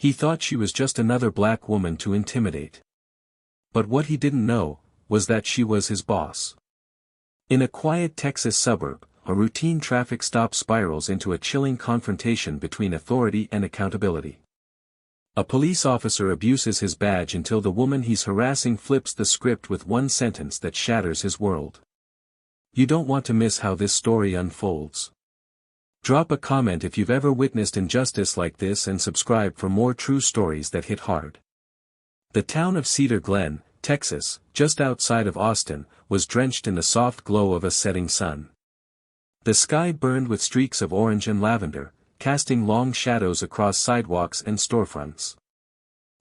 He thought she was just another black woman to intimidate. But what he didn't know, was that she was his boss. In a quiet Texas suburb, a routine traffic stop spirals into a chilling confrontation between authority and accountability. A police officer abuses his badge until the woman he's harassing flips the script with one sentence that shatters his world. You don't want to miss how this story unfolds. Drop a comment if you've ever witnessed injustice like this and subscribe for more true stories that hit hard. The town of Cedar Glen, Texas, just outside of Austin, was drenched in the soft glow of a setting sun. The sky burned with streaks of orange and lavender, casting long shadows across sidewalks and storefronts.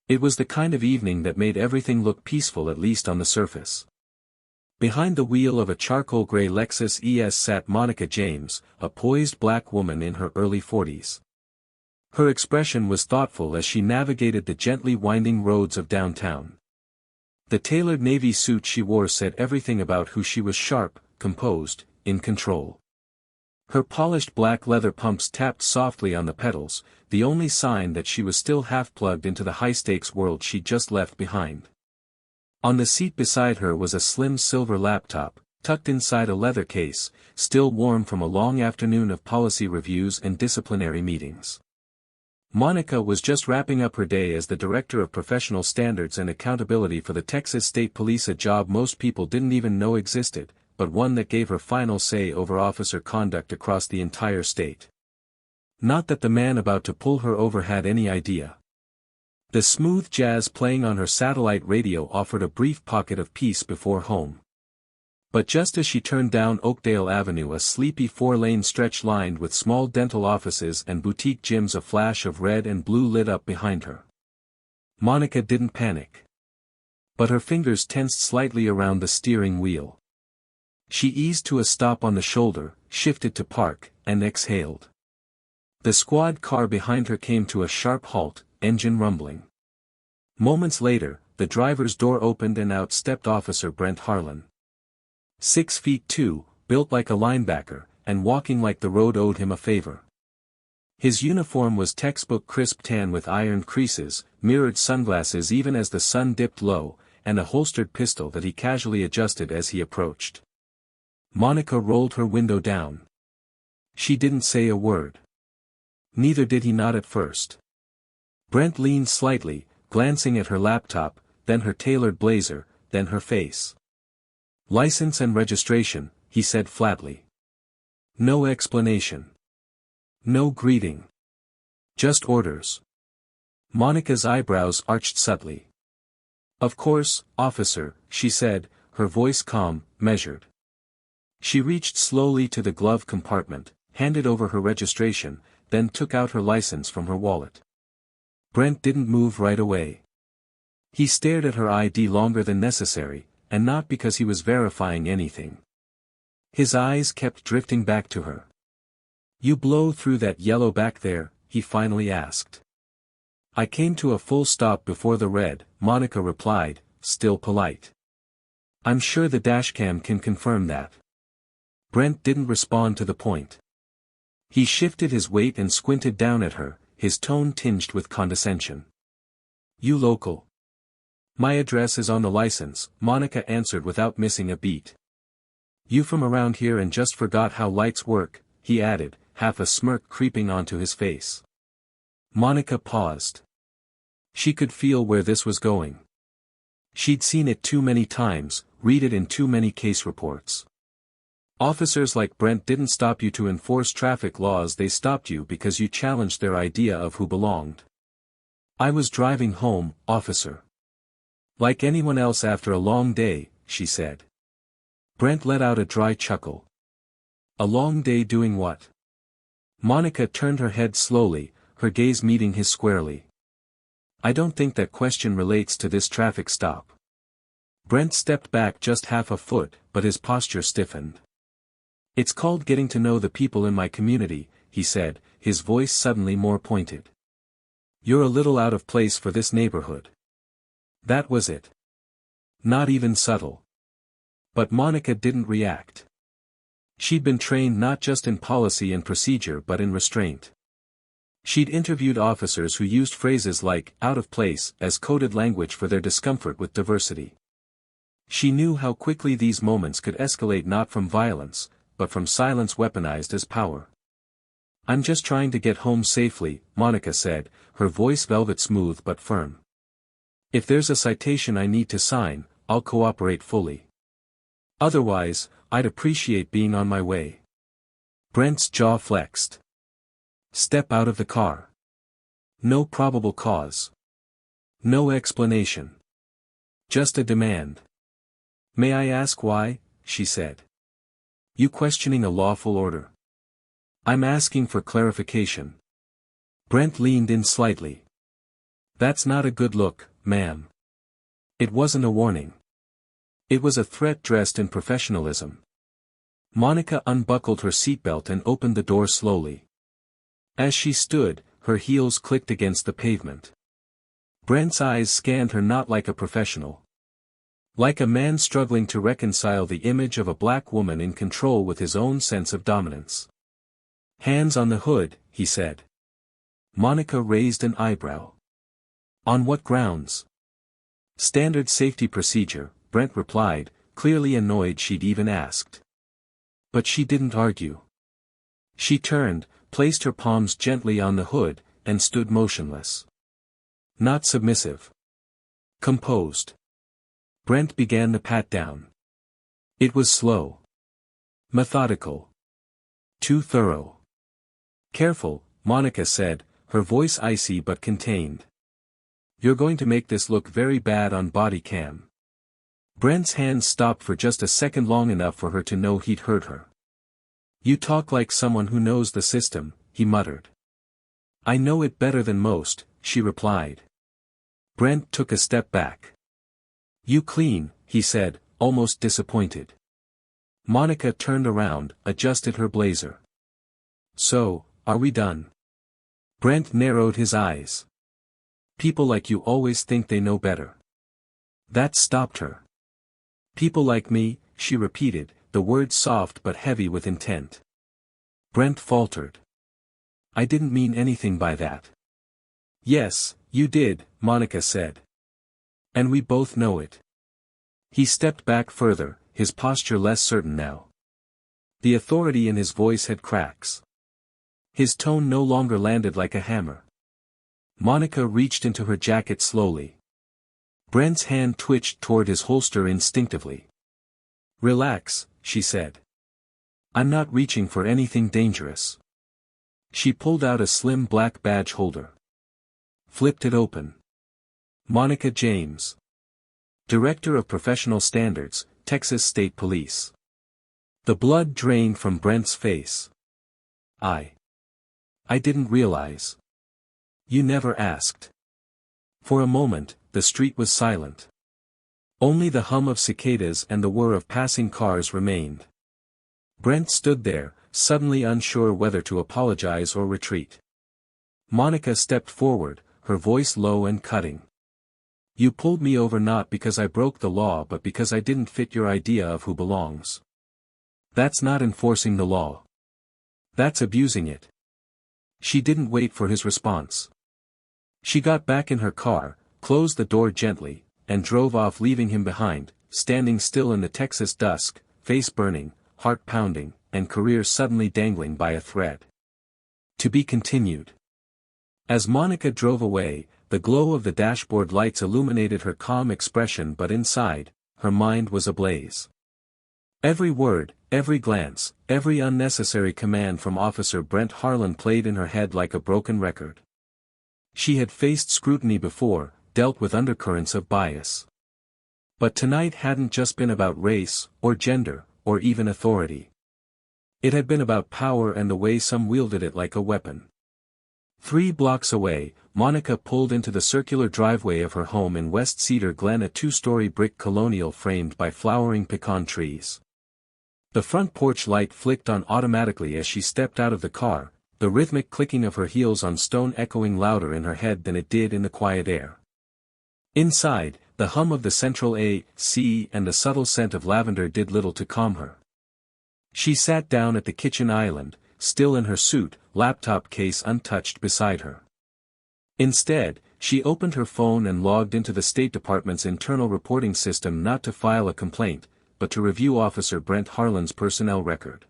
It was the kind of evening that made everything look peaceful, at least on the surface. Behind the wheel of a charcoal gray Lexus ES sat Monica James, a poised black woman in her early 40s. Her expression was thoughtful as she navigated the gently winding roads of downtown. The tailored navy suit she wore said everything about who she was: sharp, composed, in control. Her polished black leather pumps tapped softly on the pedals, the only sign that she was still half-plugged into the high-stakes world she'd just left behind. On the seat beside her was a slim silver laptop, tucked inside a leather case, still warm from a long afternoon of policy reviews and disciplinary meetings. Monica was just wrapping up her day as the Director of Professional Standards and Accountability for the Texas State Police, a job most people didn't even know existed, but one that gave her final say over officer conduct across the entire state. Not that the man about to pull her over had any idea. The smooth jazz playing on her satellite radio offered a brief pocket of peace before home. But just as she turned down Oakdale Avenue, a sleepy 4-lane stretch lined with small dental offices and boutique gyms, a flash of red and blue lit up behind her. Monica didn't panic. But her fingers tensed slightly around the steering wheel. She eased to a stop on the shoulder, shifted to park, and exhaled. The squad car behind her came to a sharp halt, engine rumbling. Moments later, the driver's door opened and out stepped Officer Brent Harlan. 6'2", built like a linebacker, and walking like the road owed him a favor. His uniform was textbook crisp tan with iron creases, mirrored sunglasses even as the sun dipped low, and a holstered pistol that he casually adjusted as he approached. Monica rolled her window down. She didn't say a word. Neither did he, not at first. Brent leaned slightly, glancing at her laptop, then her tailored blazer, then her face. "License and registration," he said flatly. No explanation. No greeting. Just orders. Monica's eyebrows arched subtly. "Of course, officer," she said, her voice calm, measured. She reached slowly to the glove compartment, handed over her registration, then took out her license from her wallet. Brent didn't move right away. He stared at her ID longer than necessary, and not because he was verifying anything. His eyes kept drifting back to her. "You blow through that yellow back there?" he finally asked. "I came to a full stop before the red," Monica replied, still polite. "I'm sure the dashcam can confirm that." Brent didn't respond to the point. He shifted his weight and squinted down at her, his tone tinged with condescension. "You local?" "My address is on the license," Monica answered without missing a beat. "You from around here and just forgot how lights work," he added, half a smirk creeping onto his face. Monica paused. She could feel where this was going. She'd seen it too many times, read it in too many case reports. Officers like Brent didn't stop you to enforce traffic laws, they stopped you because you challenged their idea of who belonged. "I was driving home, officer. Like anyone else after a long day," she said. Brent let out a dry chuckle. "A long day doing what?" Monica turned her head slowly, her gaze meeting his squarely. "I don't think that question relates to this traffic stop." Brent stepped back just half a foot, but his posture stiffened. "It's called getting to know the people in my community," he said, his voice suddenly more pointed. "You're a little out of place for this neighborhood." That was it. Not even subtle. But Monica didn't react. She'd been trained not just in policy and procedure but in restraint. She'd interviewed officers who used phrases like out of place as coded language for their discomfort with diversity. She knew how quickly these moments could escalate, not from violence, but from silence weaponized as power. "I'm just trying to get home safely," Monica said, her voice velvet smooth but firm. "If there's a citation I need to sign, I'll cooperate fully. Otherwise, I'd appreciate being on my way." Brent's jaw flexed. "Step out of the car. No probable cause. No explanation. Just a demand." "May I ask why?" she said. "You questioning a lawful order?" "I'm asking for clarification." Brent leaned in slightly. "That's not a good look, ma'am." It wasn't a warning. It was a threat dressed in professionalism. Monica unbuckled her seatbelt and opened the door slowly. As she stood, her heels clicked against the pavement. Brent's eyes scanned her, not like a professional. Like a man struggling to reconcile the image of a black woman in control with his own sense of dominance. "Hands on the hood," he said. Monica raised an eyebrow. "On what grounds?" "Standard safety procedure," Brent replied, clearly annoyed she'd even asked. But she didn't argue. She turned, placed her palms gently on the hood, and stood motionless. Not submissive. Composed. Brent began the pat-down. It was slow. Methodical. Too thorough. "Careful," Monica said, her voice icy but contained. "You're going to make this look very bad on body cam." Brent's hands stopped for just a second, long enough for her to know he'd hurt her. "You talk like someone who knows the system," he muttered. "I know it better than most," she replied. Brent took a step back. "You clean," he said, almost disappointed. Monica turned around, adjusted her blazer. "So, are we done?" Brent narrowed his eyes. "People like you always think they know better." That stopped her. "People like me," she repeated, the words soft but heavy with intent. Brent faltered. "I didn't mean anything by that." "Yes, you did," Monica said. "And we both know it." He stepped back further, his posture less certain now. The authority in his voice had cracks. His tone no longer landed like a hammer. Monica reached into her jacket slowly. Brent's hand twitched toward his holster instinctively. "Relax," she said. "I'm not reaching for anything dangerous." She pulled out a slim black badge holder. Flipped it open. Monica James. Director of Professional Standards, Texas State Police. The blood drained from Brent's face. I didn't realize." "You never asked." For a moment, the street was silent. Only the hum of cicadas and the whir of passing cars remained. Brent stood there, suddenly unsure whether to apologize or retreat. Monica stepped forward, her voice low and cutting. "You pulled me over not because I broke the law but because I didn't fit your idea of who belongs. That's not enforcing the law. That's abusing it." She didn't wait for his response. She got back in her car, closed the door gently, and drove off, leaving him behind, standing still in the Texas dusk, face burning, heart pounding, and career suddenly dangling by a thread. To be continued. As Monica drove away, the glow of the dashboard lights illuminated her calm expression, but inside, her mind was ablaze. Every word, every glance, every unnecessary command from Officer Brent Harlan played in her head like a broken record. She had faced scrutiny before, dealt with undercurrents of bias. But tonight hadn't just been about race, or gender, or even authority. It had been about power and the way some wielded it like a weapon. 3 blocks away, Monica pulled into the circular driveway of her home in West Cedar Glen, a 2-story brick colonial framed by flowering pecan trees. The front porch light flicked on automatically as she stepped out of the car, the rhythmic clicking of her heels on stone echoing louder in her head than it did in the quiet air. Inside, the hum of the central AC and the subtle scent of lavender did little to calm her. She sat down at the kitchen island, still in her suit, laptop case untouched beside her. Instead, she opened her phone and logged into the State Department's internal reporting system not to file a complaint, but to review Officer Brent Harlan's personnel record.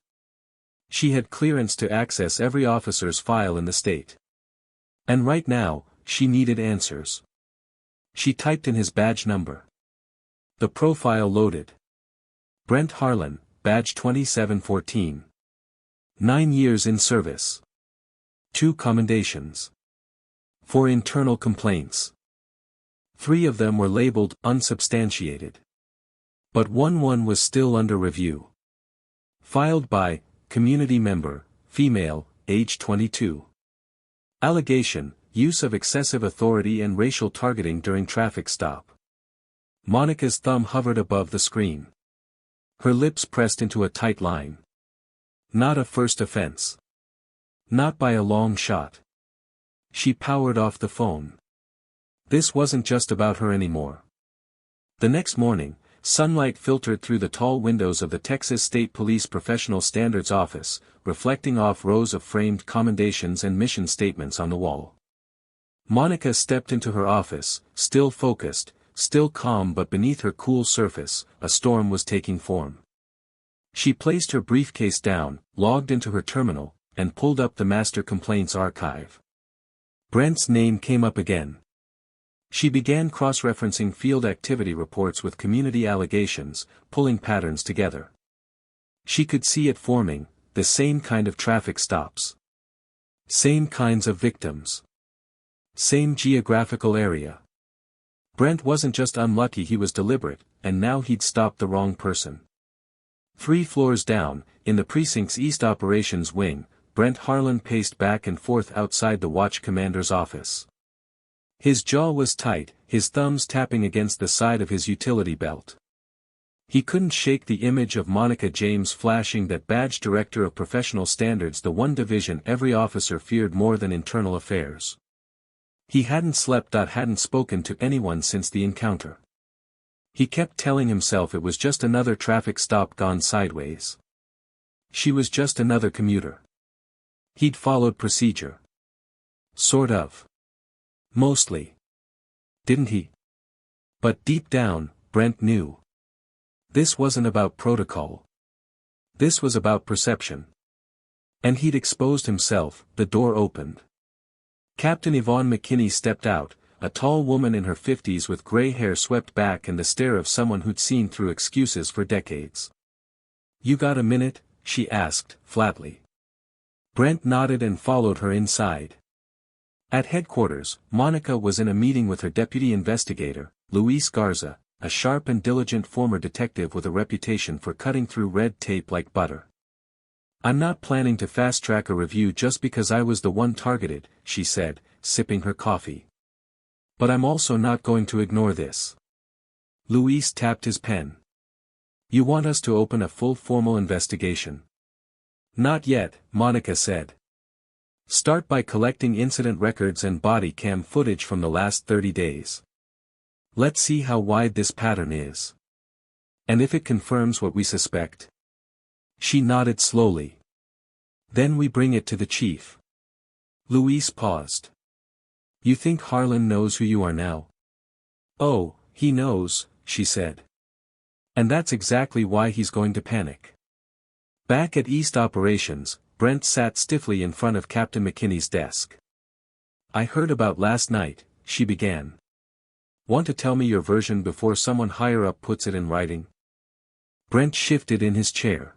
She had clearance to access every officer's file in the state. And right now, she needed answers. She typed in his badge number. The profile loaded. Brent Harlan, badge 2714. 9 years in service. 2 commendations. 4 internal complaints. 3 of them were labeled unsubstantiated. But one was still under review. Filed by, community member, female, age 22. Allegation, use of excessive authority and racial targeting during traffic stop. Monica's thumb hovered above the screen. Her lips pressed into a tight line. Not a first offense. Not by a long shot. She powered off the phone. This wasn't just about her anymore. The next morning, sunlight filtered through the tall windows of the Texas State Police Professional Standards Office, reflecting off rows of framed commendations and mission statements on the wall. Monica stepped into her office, still focused, still calm, but beneath her cool surface, a storm was taking form. She placed her briefcase down, logged into her terminal, and pulled up the master complaints archive. Brent's name came up again. She began cross-referencing field activity reports with community allegations, pulling patterns together. She could see it forming, the same kind of traffic stops. Same kinds of victims. Same geographical area. Brent wasn't just unlucky, he was deliberate, and now he'd stopped the wrong person. 3 floors down, in the precinct's East Operations Wing, Brent Harlan paced back and forth outside the watch commander's office. His jaw was tight, his thumbs tapping against the side of his utility belt. He couldn't shake the image of Monica James flashing that badge, Director of Professional Standards, the one division every officer feared more than internal affairs. He hadn't slept, hadn't spoken to anyone since the encounter. He kept telling himself it was just another traffic stop gone sideways. She was just another commuter. He'd followed procedure. Sort of. Mostly. Didn't he? But deep down, Brent knew. This wasn't about protocol. This was about perception. And he'd exposed himself. The door opened. Captain Yvonne McKinney stepped out, a tall woman in her 50s with gray hair swept back and the stare of someone who'd seen through excuses for decades. "You got a minute?" she asked, flatly. Brent nodded and followed her inside. At headquarters, Monica was in a meeting with her deputy investigator, Luis Garza, a sharp and diligent former detective with a reputation for cutting through red tape like butter. "I'm not planning to fast-track a review just because I was the one targeted," she said, sipping her coffee. "But I'm also not going to ignore this." Luis tapped his pen. "You want us to open a full formal investigation?" "Not yet," Monica said. "Start by collecting incident records and body cam footage from the last 30 days. Let's see how wide this pattern is. And if it confirms what we suspect." She nodded slowly. "Then we bring it to the chief." Luis paused. "You think Harlan knows who you are now?" "Oh, he knows," she said. "And that's exactly why he's going to panic." Back at East Operations, Brent sat stiffly in front of Captain McKinney's desk. "I heard about last night," she began. "Want to tell me your version before someone higher up puts it in writing?" Brent shifted in his chair.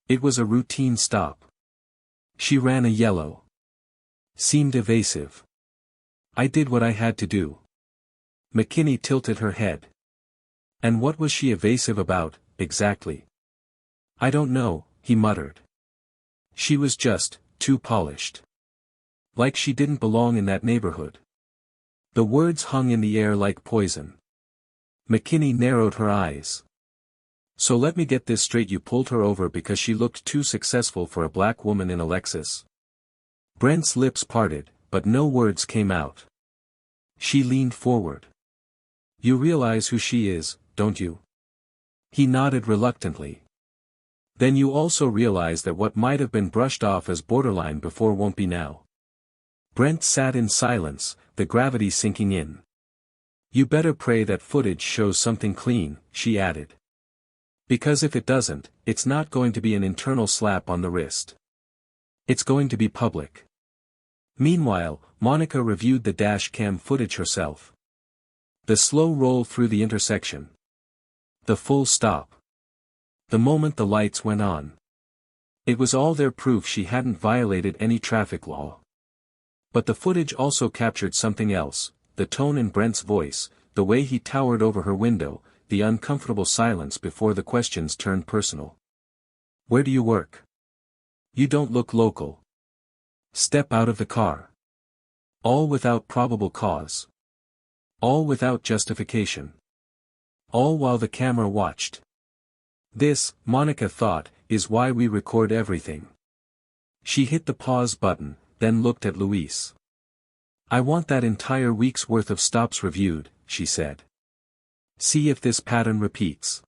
It was a routine stop. She ran a yellow. Seemed evasive. "I did what I had to do." McKinney tilted her head. "And what was she evasive about, exactly?" "I don't know," he muttered. "She was just too polished. Like she didn't belong in that neighborhood." The words hung in the air like poison. McKinney narrowed her eyes. "So let me get this straight, you pulled her over because she looked too successful for a black woman in a Lexus?" Brent's lips parted, but no words came out. She leaned forward. "You realize who she is, don't you?" He nodded reluctantly. Then you also realize that what might have been brushed off as borderline before won't be now. Brent sat in silence, the gravity sinking in. You better pray that footage shows something clean, she added. Because if it doesn't, it's not going to be an internal slap on the wrist. It's going to be public. Meanwhile, Monica reviewed the dash cam footage herself. The slow roll through the intersection. The full stop. The moment the lights went on. It was all there, proof she hadn't violated any traffic law. But the footage also captured something else, the tone in Brent's voice, the way he towered over her window, the uncomfortable silence before the questions turned personal. Where do you work? You don't look local. Step out of the car. All without probable cause. All without justification. All while the camera watched. This, Monica thought, is why we record everything. She hit the pause button, then looked at Luis. I want that entire week's worth of stops reviewed, she said. See if this pattern repeats.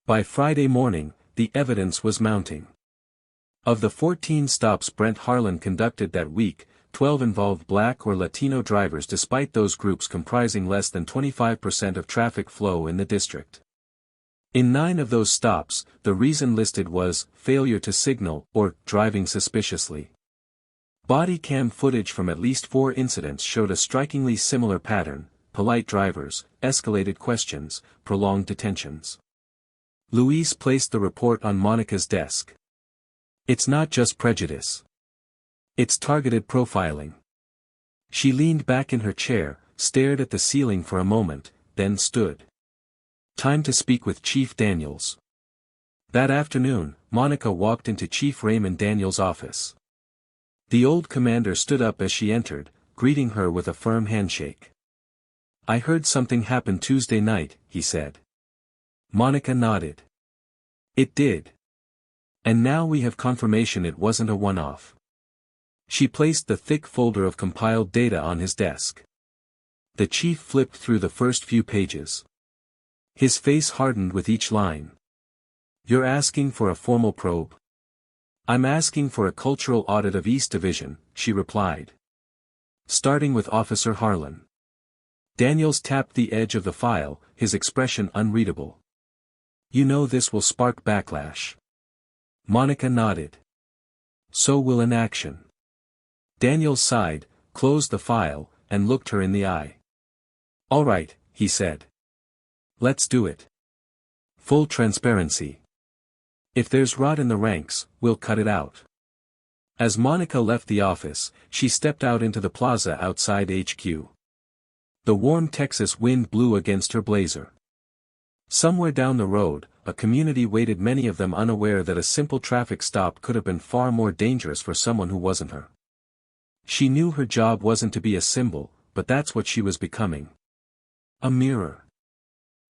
By Friday morning, the evidence was mounting. Of the 14 stops Brent Harlan conducted that week, 12 involved Black or Latino drivers, despite those groups comprising less than 25% of traffic flow in the district. In 9 of those stops, the reason listed was failure to signal or driving suspiciously. Body cam footage from at least 4 incidents showed a strikingly similar pattern: polite drivers, escalated questions, prolonged detentions. Luis placed the report on Monica's desk. It's not just prejudice. It's targeted profiling. She leaned back in her chair, stared at the ceiling for a moment, then stood. Time to speak with Chief Daniels. That afternoon, Monica walked into Chief Raymond Daniels' office. The old commander stood up as she entered, greeting her with a firm handshake. I heard something happened Tuesday night, he said. Monica nodded. It did. And now we have confirmation it wasn't a one-off. She placed the thick folder of compiled data on his desk. The chief flipped through the first few pages. His face hardened with each line. You're asking for a formal probe? I'm asking for a cultural audit of East Division, she replied. Starting with Officer Harlan. Daniels tapped the edge of the file, his expression unreadable. You know this will spark backlash. Monica nodded. So will inaction. Daniels sighed, closed the file, and looked her in the eye. All right, he said. Let's do it. Full transparency. If there's rot in the ranks, we'll cut it out. As Monica left the office, she stepped out into the plaza outside HQ. The warm Texas wind blew against her blazer. Somewhere down the road, a community waited, many of them unaware that a simple traffic stop could have been far more dangerous for someone who wasn't her. She knew her job wasn't to be a symbol, but that's what she was becoming. A mirror.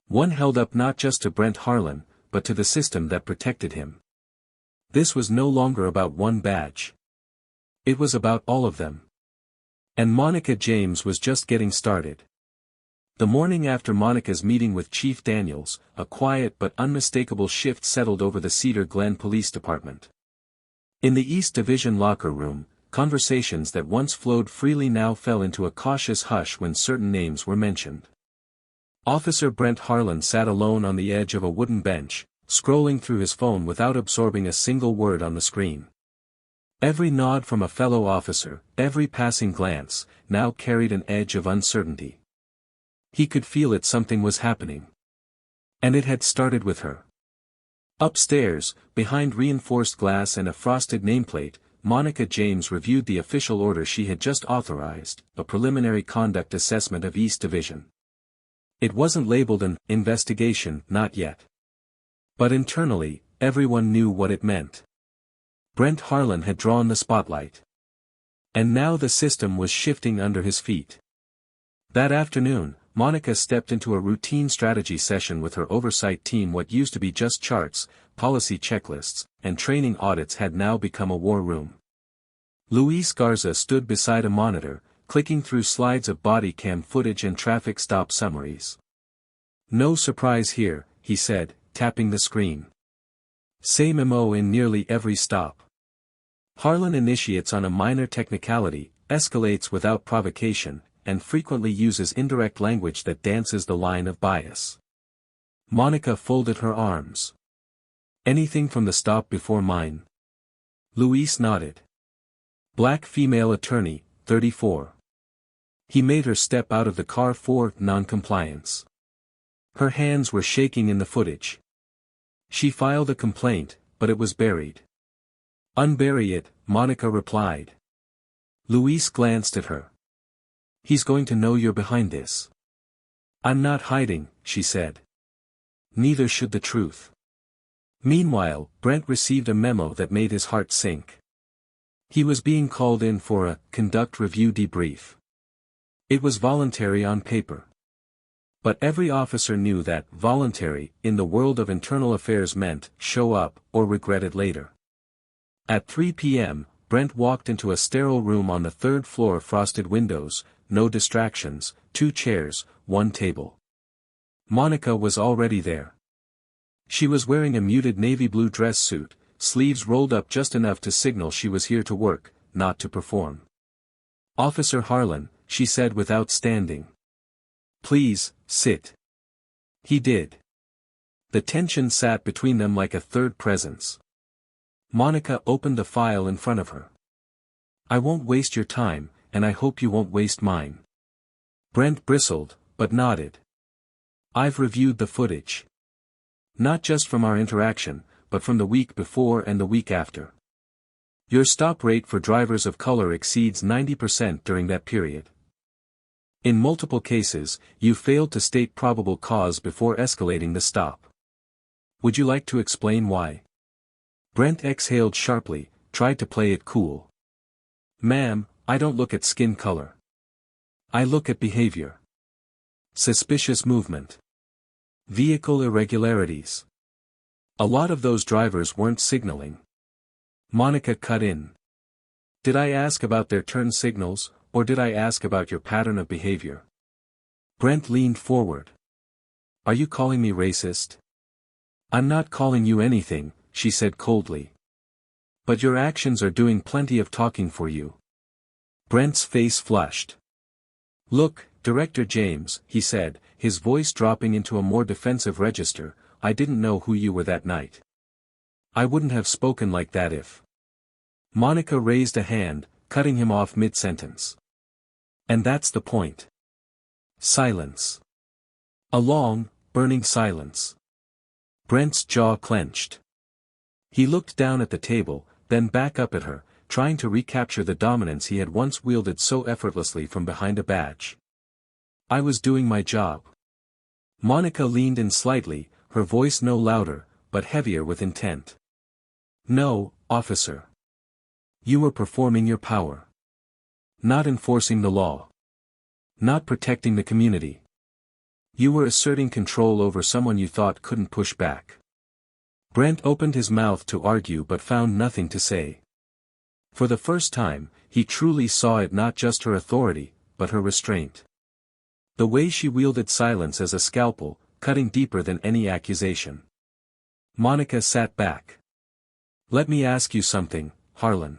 One held up not just to Brent Harlan, but to the system that protected him. This was no longer about one badge. It was about all of them. And Monica James was just getting started. The morning after Monica's meeting with Chief Daniels, a quiet but unmistakable shift settled over the Cedar Glen Police Department. In the East Division locker room, conversations that once flowed freely now fell into a cautious hush when certain names were mentioned. Officer Brent Harlan sat alone on the edge of a wooden bench, scrolling through his phone without absorbing a single word on the screen. Every nod from a fellow officer, every passing glance, now carried an edge of uncertainty. He could feel it, something was happening. And it had started with her. Upstairs, behind reinforced glass and a frosted nameplate, Monica James reviewed the official order she had just authorized, a preliminary conduct assessment of East Division. It wasn't labeled an investigation, not yet. But internally, everyone knew what it meant. Brent Harlan had drawn the spotlight. And now the system was shifting under his feet. That afternoon, Monica stepped into a routine strategy session with her oversight team. What used to be just charts, policy checklists, and training audits had now become a war room. Luis Garza stood beside a monitor, clicking through slides of body cam footage and traffic stop summaries. No surprise here, he said, tapping the screen. Same MO in nearly every stop. Harlan initiates on a minor technicality, escalates without provocation, and frequently uses indirect language that dances the line of bias. Monica folded her arms. Anything from the stop before mine? Luis nodded. Black female attorney, 34. He made her step out of the car for non-compliance. Her hands were shaking in the footage. She filed a complaint, but it was buried. Unbury it, Monica replied. Luis glanced at her. He's going to know you're behind this. I'm not hiding, she said. Neither should the truth. Meanwhile, Brent received a memo that made his heart sink. He was being called in for a conduct review debrief. It was voluntary on paper. But every officer knew that voluntary in the world of internal affairs meant show up or regret it later. At 3 p.m., Brent walked into a sterile room on the third floor, frosted windows, no distractions, 2 chairs, 1 table. Monica was already there. She was wearing a muted navy blue dress suit, sleeves rolled up just enough to signal she was here to work, not to perform. Officer Harlan, she said without standing. Please, sit. He did. The tension sat between them like a third presence. Monica opened the file in front of her. I won't waste your time, and I hope you won't waste mine. Brent bristled, but nodded. I've reviewed the footage. Not just from our interaction, but from the week before and the week after. Your stop rate for drivers of color exceeds 90% during that period. In multiple cases, you failed to state probable cause before escalating the stop. Would you like to explain why? Brent exhaled sharply, tried to play it cool. Ma'am, I don't look at skin color. I look at behavior. Suspicious movement. Vehicle irregularities. A lot of those drivers weren't signaling. Monica cut in. Did I ask about their turn signals, or did I ask about your pattern of behavior? Brent leaned forward. Are you calling me racist? I'm not calling you anything, she said coldly. But your actions are doing plenty of talking for you. Brent's face flushed. Look, Director James, he said, his voice dropping into a more defensive register, I didn't know who you were that night. I wouldn't have spoken like that if. Monica raised a hand, cutting him off mid-sentence. And that's the point. Silence. A long, burning silence. Brent's jaw clenched. He looked down at the table, then back up at her, trying to recapture the dominance he had once wielded so effortlessly from behind a badge. I was doing my job. Monica leaned in slightly, her voice no louder, but heavier with intent. No, officer. You were performing your power. Not enforcing the law. Not protecting the community. You were asserting control over someone you thought couldn't push back. Brent opened his mouth to argue but found nothing to say. For the first time, he truly saw it not just her authority, but her restraint. The way she wielded silence as a scalpel, cutting deeper than any accusation. Monica sat back. Let me ask you something, Harlan.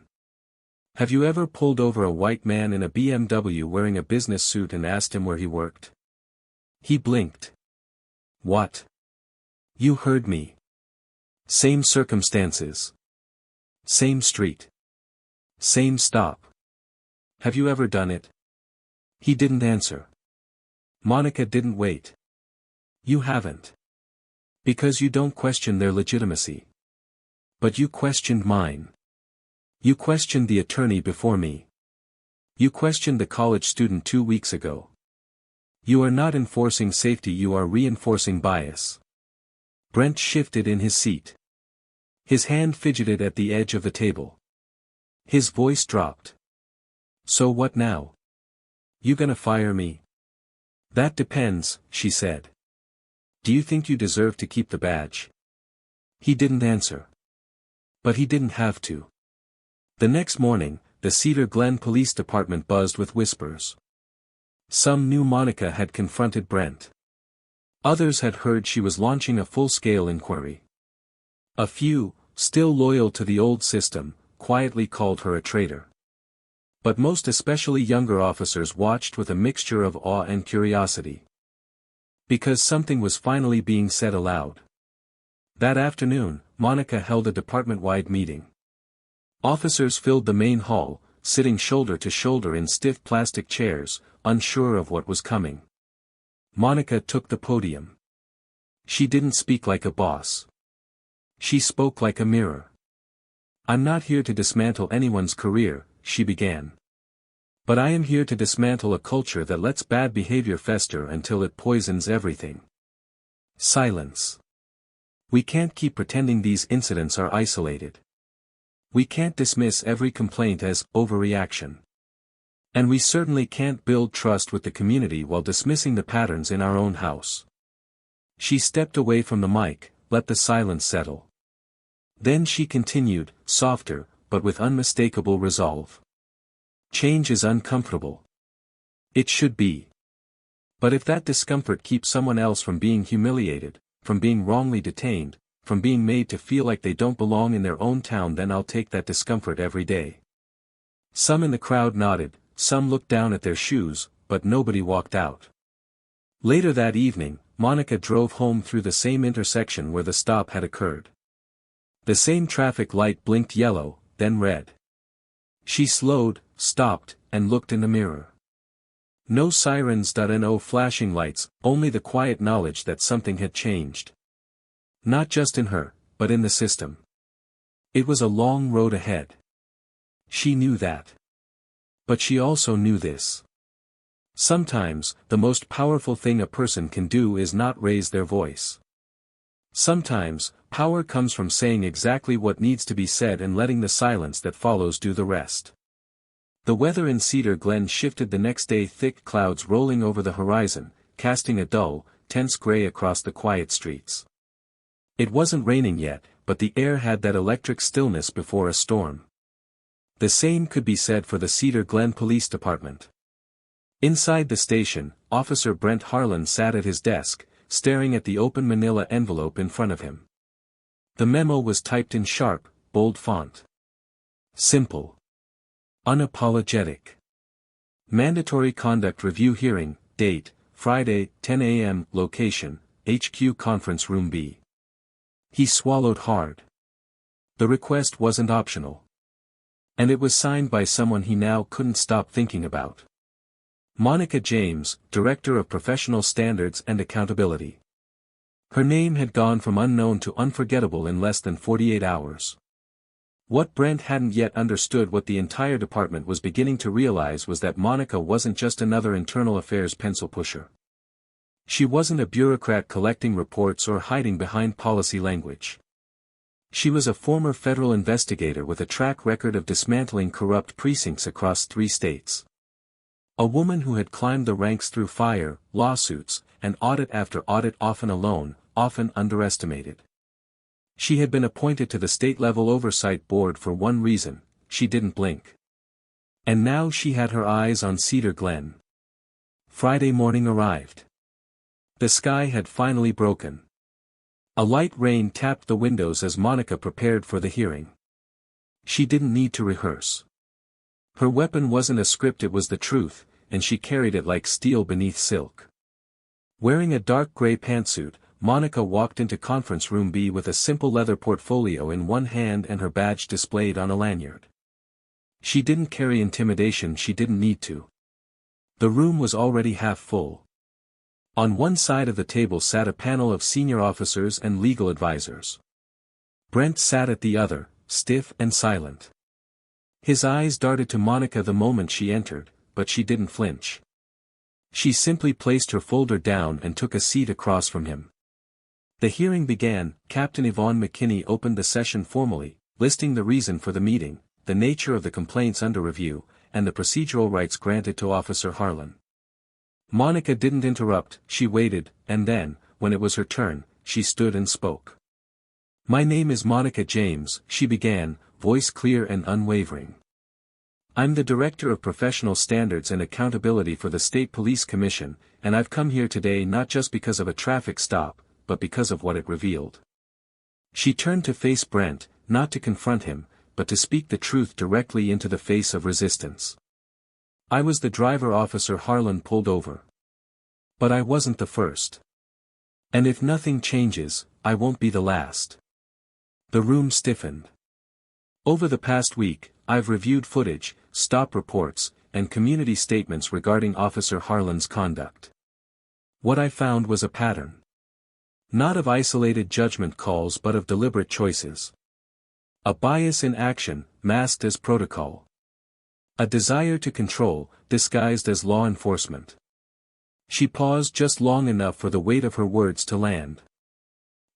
Have you ever pulled over a white man in a BMW wearing a business suit and asked him where he worked? He blinked. What? You heard me. Same circumstances. Same street. Same stop. Have you ever done it? He didn't answer. Monica didn't wait. You haven't. Because you don't question their legitimacy. But you questioned mine. You questioned the attorney before me. You questioned the college student 2 weeks ago. You are not enforcing safety, you are reinforcing bias. Brent shifted in his seat. His hand fidgeted at the edge of the table. His voice dropped. So what now? You gonna fire me? That depends, she said. Do you think you deserve to keep the badge? He didn't answer. But he didn't have to. The next morning, the Cedar Glen Police Department buzzed with whispers. Some knew Monica had confronted Brent. Others had heard she was launching a full-scale inquiry. A few, still loyal to the old system, quietly called her a traitor. But most especially younger officers watched with a mixture of awe and curiosity. Because something was finally being said aloud. That afternoon, Monica held a department-wide meeting. Officers filled the main hall, sitting shoulder to shoulder in stiff plastic chairs, unsure of what was coming. Monica took the podium. She didn't speak like a boss. She spoke like a mirror. "I'm not here to dismantle anyone's career," she began. "But I am here to dismantle a culture that lets bad behavior fester until it poisons everything." Silence. We can't keep pretending these incidents are isolated. We can't dismiss every complaint as overreaction. And we certainly can't build trust with the community while dismissing the patterns in our own house. She stepped away from the mic, let the silence settle. Then she continued, softer, but with unmistakable resolve. "Change is uncomfortable. It should be. But if that discomfort keeps someone else from being humiliated, from being wrongly detained, from being made to feel like they don't belong in their own town, then I'll take that discomfort every day." Some in the crowd nodded, some looked down at their shoes, but nobody walked out. Later that evening, Monica drove home through the same intersection where the stop had occurred. The same traffic light blinked yellow, then red. She slowed, stopped, and looked in the mirror. No sirens, no flashing lights, only the quiet knowledge that something had changed. Not just in her, but in the system. It was a long road ahead. She knew that. But she also knew this. Sometimes, the most powerful thing a person can do is not raise their voice. Sometimes, power comes from saying exactly what needs to be said and letting the silence that follows do the rest. The weather in Cedar Glen shifted the next day, thick clouds rolling over the horizon, casting a dull, tense gray across the quiet streets. It wasn't raining yet, but the air had that electric stillness before a storm. The same could be said for the Cedar Glen Police Department. Inside the station, Officer Brent Harlan sat at his desk, staring at the open manila envelope in front of him. The memo was typed in sharp, bold font. Simple. Unapologetic. Mandatory Conduct Review Hearing, date, Friday, 10 a.m., location, HQ Conference Room B. He swallowed hard. The request wasn't optional. And it was signed by someone he now couldn't stop thinking about. Monica James, Director of Professional Standards and Accountability. Her name had gone from unknown to unforgettable in less than 48 hours. What Brent hadn't yet understood, what the entire department was beginning to realize, was that Monica wasn't just another internal affairs pencil pusher. She wasn't a bureaucrat collecting reports or hiding behind policy language. She was a former federal investigator with a track record of dismantling corrupt precincts across 3 states. A woman who had climbed the ranks through fire, lawsuits, and audit after audit, often alone, often underestimated. She had been appointed to the state-level oversight board for one reason: she didn't blink. And now she had her eyes on Cedar Glen. Friday morning arrived. The sky had finally broken. A light rain tapped the windows as Monica prepared for the hearing. She didn't need to rehearse. Her weapon wasn't a script, it was the truth, and she carried it like steel beneath silk. Wearing a dark gray pantsuit, Monica walked into Conference Room B with a simple leather portfolio in one hand and her badge displayed on a lanyard. She didn't carry intimidation, she didn't need to. The room was already half full. On one side of the table sat a panel of senior officers and legal advisors. Brent sat at the other, stiff and silent. His eyes darted to Monica the moment she entered, but she didn't flinch. She simply placed her folder down and took a seat across from him. The hearing began. Captain Yvonne McKinney opened the session formally, listing the reason for the meeting, the nature of the complaints under review, and the procedural rights granted to Officer Harlan. Monica didn't interrupt, she waited, and then, when it was her turn, she stood and spoke. "My name is Monica James," she began, voice clear and unwavering. "I'm the Director of Professional Standards and Accountability for the State Police Commission, and I've come here today not just because of a traffic stop, but because of what it revealed." She turned to face Brent, not to confront him, but to speak the truth directly into the face of resistance. "I was the driver Officer Harlan pulled over. But I wasn't the first. And if nothing changes, I won't be the last." The room stiffened. "Over the past week, I've reviewed footage, stop reports, and community statements regarding Officer Harlan's conduct. What I found was a pattern. Not of isolated judgment calls but of deliberate choices. A bias in action, masked as protocol. A desire to control, disguised as law enforcement." She paused just long enough for the weight of her words to land.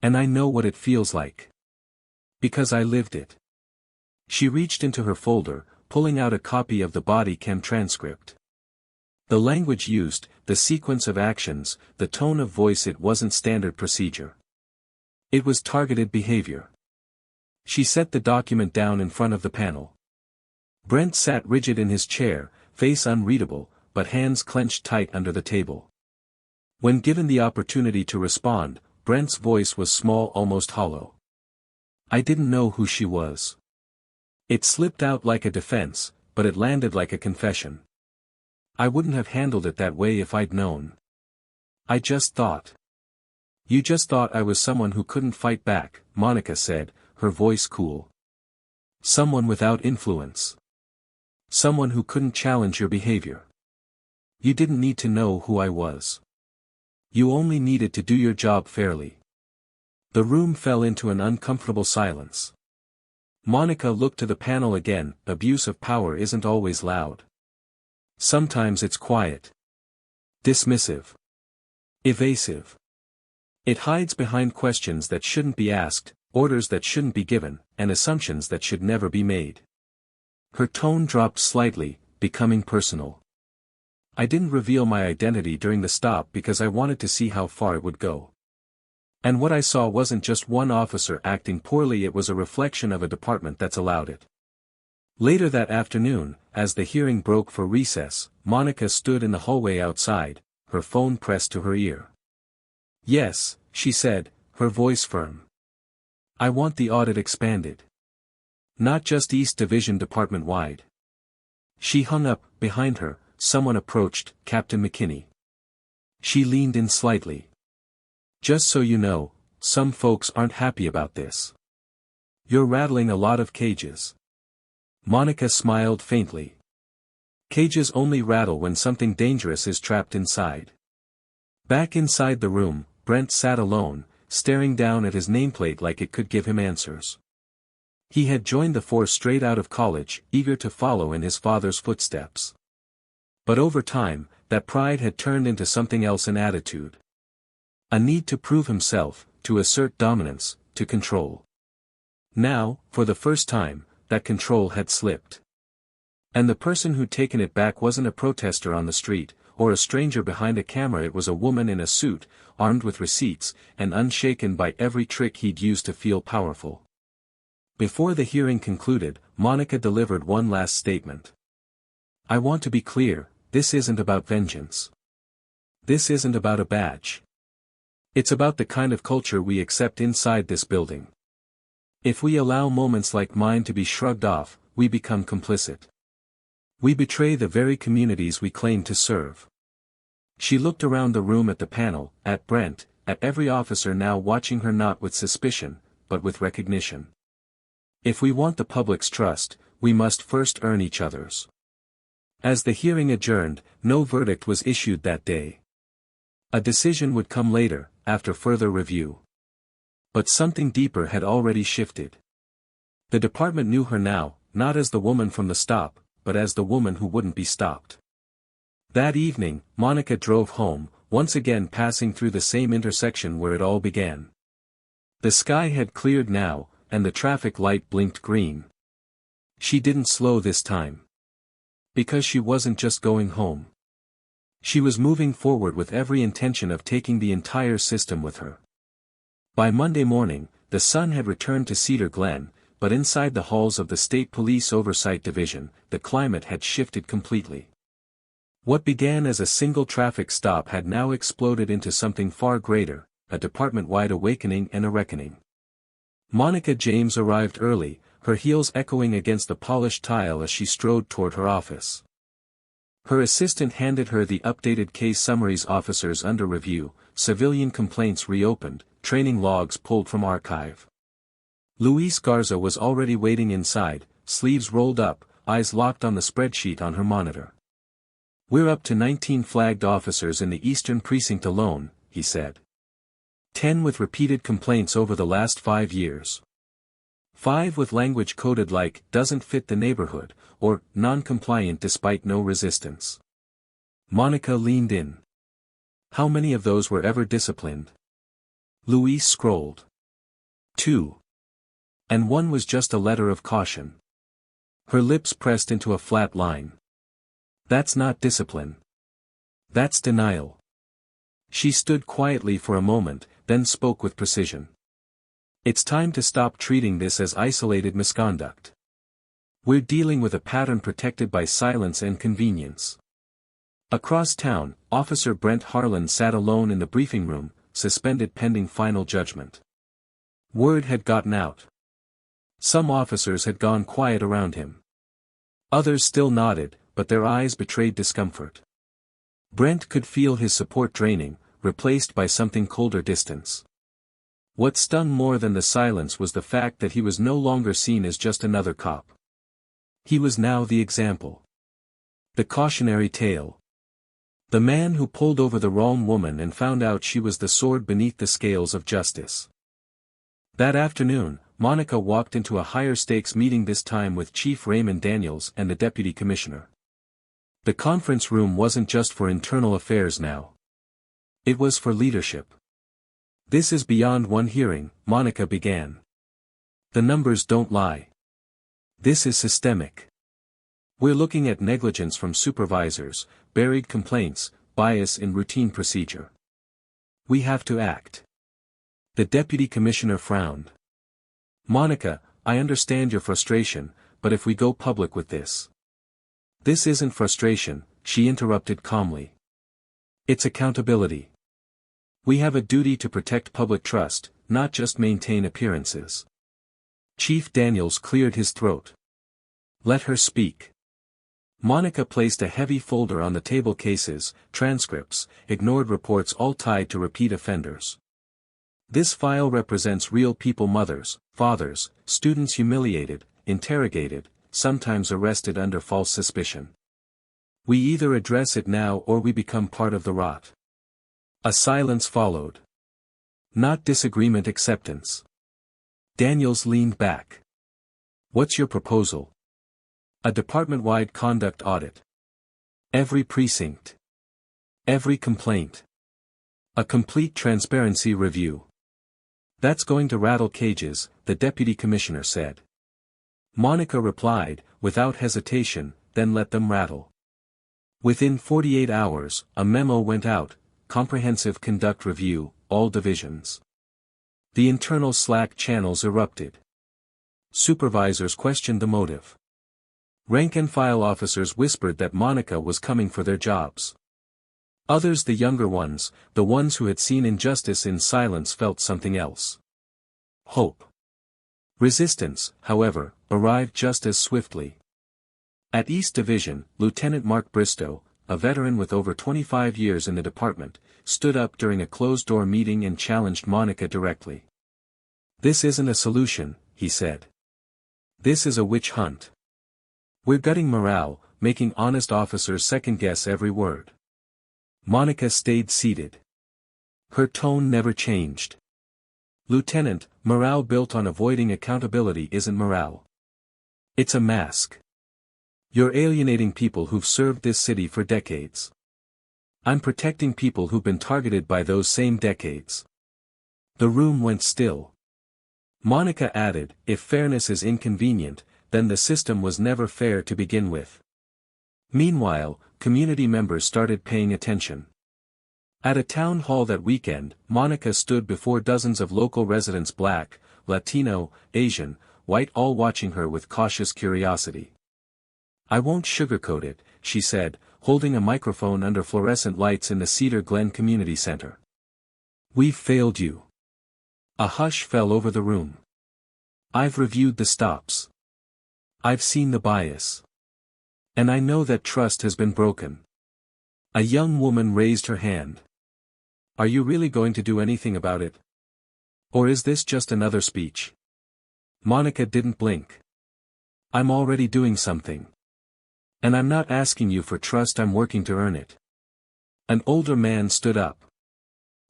"And I know what it feels like. Because I lived it." She reached into her folder, pulling out a copy of the body cam transcript. The language used, the sequence of actions, the tone of voice, it wasn't standard procedure. It was targeted behavior. She set the document down in front of the panel. Brent sat rigid in his chair, face unreadable, but hands clenched tight under the table. When given the opportunity to respond, Brent's voice was small, almost hollow. "I didn't know who she was." It slipped out like a defense, but it landed like a confession. "I wouldn't have handled it that way if I'd known. I just thought." "You just thought I was someone who couldn't fight back," Monica said, her voice cool. "Someone without influence. Someone who couldn't challenge your behavior. You didn't need to know who I was. You only needed to do your job fairly." The room fell into an uncomfortable silence. Monica looked to the panel again. Abuse of power isn't always loud. Sometimes it's quiet. Dismissive. Evasive. It hides behind questions that shouldn't be asked, orders that shouldn't be given, and assumptions that should never be made. Her tone dropped slightly, becoming personal. "I didn't reveal my identity during the stop because I wanted to see how far it would go. And what I saw wasn't just one officer acting poorly, it was a reflection of a department that's allowed it." Later that afternoon, as the hearing broke for recess, Monica stood in the hallway outside, her phone pressed to her ear. "Yes," she said, her voice firm. "I want the audit expanded. Not just East Division department-wide." She hung up. Behind her, someone approached, Captain McKinney. She leaned in slightly. "Just so you know, some folks aren't happy about this. You're rattling a lot of cages." Monica smiled faintly. "Cages only rattle when something dangerous is trapped inside." Back inside the room, Brent sat alone, staring down at his nameplate like it could give him answers. He had joined the force straight out of college, eager to follow in his father's footsteps. But over time, that pride had turned into something else, an attitude. A need to prove himself, to assert dominance, to control. Now, for the first time, that control had slipped. And the person who'd taken it back wasn't a protester on the street, or a stranger behind a camera. It was a woman in a suit, armed with receipts, and unshaken by every trick he'd used to feel powerful. Before the hearing concluded, Monica delivered one last statement. "I want to be clear, this isn't about vengeance. This isn't about a badge. It's about the kind of culture we accept inside this building. If we allow moments like mine to be shrugged off, we become complicit. We betray the very communities we claim to serve." She looked around the room at the panel, at Brent, at every officer now watching her, not with suspicion, but with recognition. "If we want the public's trust, we must first earn each other's." As the hearing adjourned, no verdict was issued that day. A decision would come later, after further review. But something deeper had already shifted. The department knew her now, not as the woman from the stop, but as the woman who wouldn't be stopped. That evening, Monica drove home, once again passing through the same intersection where it all began. The sky had cleared now, and the traffic light blinked green. She didn't slow this time. Because she wasn't just going home. She was moving forward with every intention of taking the entire system with her. By Monday morning, the sun had returned to Cedar Glen, but inside the halls of the State Police Oversight Division, the climate had shifted completely. What began as a single traffic stop had now exploded into something far greater, a department-wide awakening and a reckoning. Monica James arrived early, her heels echoing against the polished tile as she strode toward her office. Her assistant handed her the updated case summaries, officers under review, civilian complaints reopened, training logs pulled from archive. Luis Garza was already waiting inside, sleeves rolled up, eyes locked on the spreadsheet on her monitor. "We're up to 19 flagged officers in the Eastern Precinct alone," he said. 10 with repeated complaints over the last 5 years. 5 with language coded like "doesn't fit the neighborhood," or "non-compliant despite no resistance." Monica leaned in. "How many of those were ever disciplined?" Luis scrolled. 2. And 1 was just a letter of caution. Her lips pressed into a flat line. "That's not discipline. That's denial." She stood quietly for a moment, then spoke with precision. "It's time to stop treating this as isolated misconduct. We're dealing with a pattern protected by silence and convenience." Across town, Officer Brent Harlan sat alone in the briefing room, suspended pending final judgment. Word had gotten out. Some officers had gone quiet around him. Others still nodded, but their eyes betrayed discomfort. Brent could feel his support draining, replaced by something colder distance. What stung more than the silence was the fact that he was no longer seen as just another cop. He was now the example. The cautionary tale. The man who pulled over the wrong woman and found out she was the sword beneath the scales of justice. That afternoon, Monica walked into a higher-stakes meeting, this time with Chief Raymond Daniels and the Deputy Commissioner. The conference room wasn't just for internal affairs now. It was for leadership. "This is beyond one hearing," Monica began. "The numbers don't lie. This is systemic. We're looking at negligence from supervisors, buried complaints, bias in routine procedure. We have to act." The Deputy Commissioner frowned. "Monica, I understand your frustration, but if we go public with this..." "This isn't frustration," she interrupted calmly. "It's accountability. We have a duty to protect public trust, not just maintain appearances." Chief Daniels cleared his throat. "Let her speak." Monica placed a heavy folder on the table: cases, transcripts, ignored reports, all tied to repeat offenders. "This file represents real people, mothers, fathers, students humiliated, interrogated, sometimes arrested under false suspicion. We either address it now or we become part of the rot." A silence followed. Not disagreement, acceptance. Daniels leaned back. "What's your proposal?" "A department-wide conduct audit. Every precinct. Every complaint. A complete transparency review." "That's going to rattle cages," the Deputy Commissioner said. Monica replied, without hesitation, "Then let them rattle." Within 48 hours, a memo went out: comprehensive conduct review, all divisions. The internal Slack channels erupted. Supervisors questioned the motive. Rank-and-file officers whispered that Monica was coming for their jobs. Others, the younger ones, the ones who had seen injustice in silence, felt something else. Hope. Resistance, however, arrived just as swiftly. At East Division, Lieutenant Mark Bristow, a veteran with over 25 years in the department, stood up during a closed-door meeting and challenged Monica directly. "This isn't a solution," he said. "This is a witch hunt. We're gutting morale, making honest officers second-guess every word." Monica stayed seated. Her tone never changed. "Lieutenant, morale built on avoiding accountability isn't morale. It's a mask. You're alienating people who've served this city for decades. I'm protecting people who've been targeted by those same decades." The room went still. Monica added, "If fairness is inconvenient, then the system was never fair to begin with." Meanwhile, community members started paying attention. At a town hall that weekend, Monica stood before dozens of local residents, Black, Latino, Asian, white, all watching her with cautious curiosity. "I won't sugarcoat it," she said, holding a microphone under fluorescent lights in the Cedar Glen Community Center. "We've failed you." A hush fell over the room. I've reviewed the stops. I've seen the bias. And I know that trust has been broken. A young woman raised her hand. Are you really going to do anything about it? Or is this just another speech? Monica didn't blink. I'm already doing something. And I'm not asking you for trust, I'm working to earn it. An older man stood up.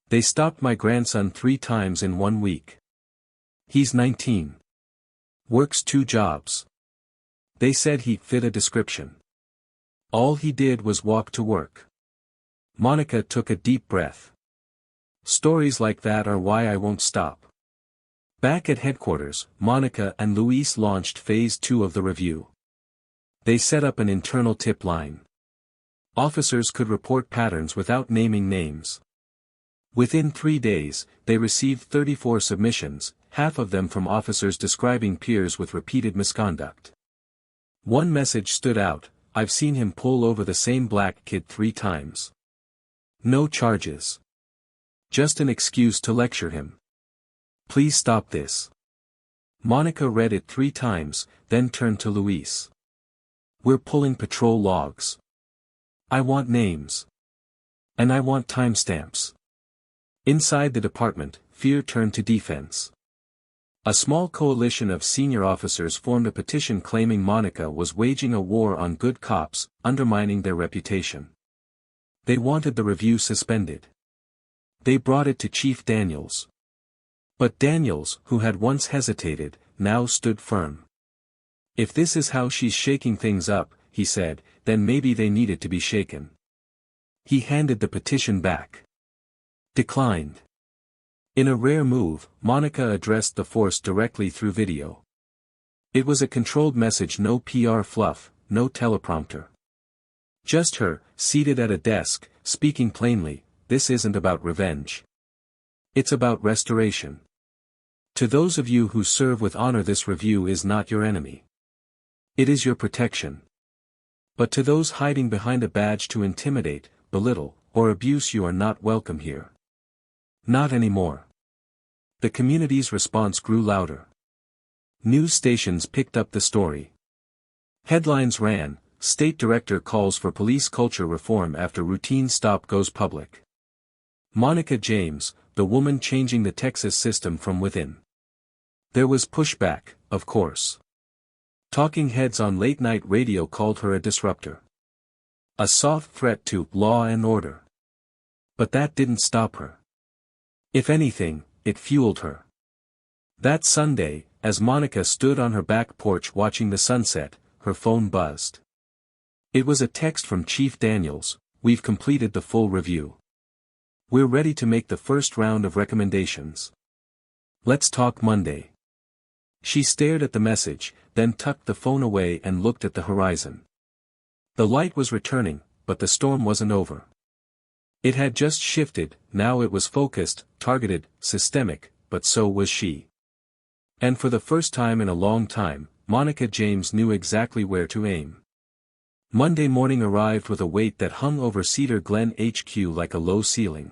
They stopped my grandson 3 times in 1 week. He's 19. Works 2 jobs. They said he fit a description. All he did was walk to work. Monica took a deep breath. Stories like that are why I won't stop. Back at headquarters, Monica and Luis launched phase 2 of the review. They set up an internal tip line. Officers could report patterns without naming names. Within 3 days, they received 34 submissions, half of them from officers describing peers with repeated misconduct. One message stood out: I've seen him pull over the same black kid 3 times. No charges. Just an excuse to lecture him. Please stop this. Monica read it 3 times, then turned to Luis. We're pulling patrol logs. I want names. And I want timestamps. Inside the department, fear turned to defense. A small coalition of senior officers formed a petition claiming Monica was waging a war on good cops, undermining their reputation. They wanted the review suspended. They brought it to Chief Daniels. But Daniels, who had once hesitated, now stood firm. If this is how she's shaking things up, he said, then maybe they needed to be shaken. He handed the petition back. Declined. In a rare move, Monica addressed the force directly through video. It was a controlled message, no PR fluff, no teleprompter. Just her, seated at a desk, speaking plainly. This isn't about revenge. It's about restoration. To those of you who serve with honor, this review is not your enemy. It is your protection. But to those hiding behind a badge to intimidate, belittle, or abuse, you are not welcome here. Not anymore. The community's response grew louder. News stations picked up the story. Headlines ran: State Director calls for police culture reform after routine stop goes public. Monica James, the woman changing the Texas system from within. There was pushback, of course. Talking heads on late-night radio called her a disruptor. A soft threat to law and order. But that didn't stop her. If anything, it fueled her. That Sunday, as Monica stood on her back porch watching the sunset, her phone buzzed. It was a text from Chief Daniels: We've completed the full review. We're ready to make the first round of recommendations. Let's talk Monday. She stared at the message, then tucked the phone away and looked at the horizon. The light was returning, but the storm wasn't over. It had just shifted, now it was focused, targeted, systemic, but so was she. And for the first time in a long time, Monica James knew exactly where to aim. Monday morning arrived with a weight that hung over Cedar Glen HQ like a low ceiling.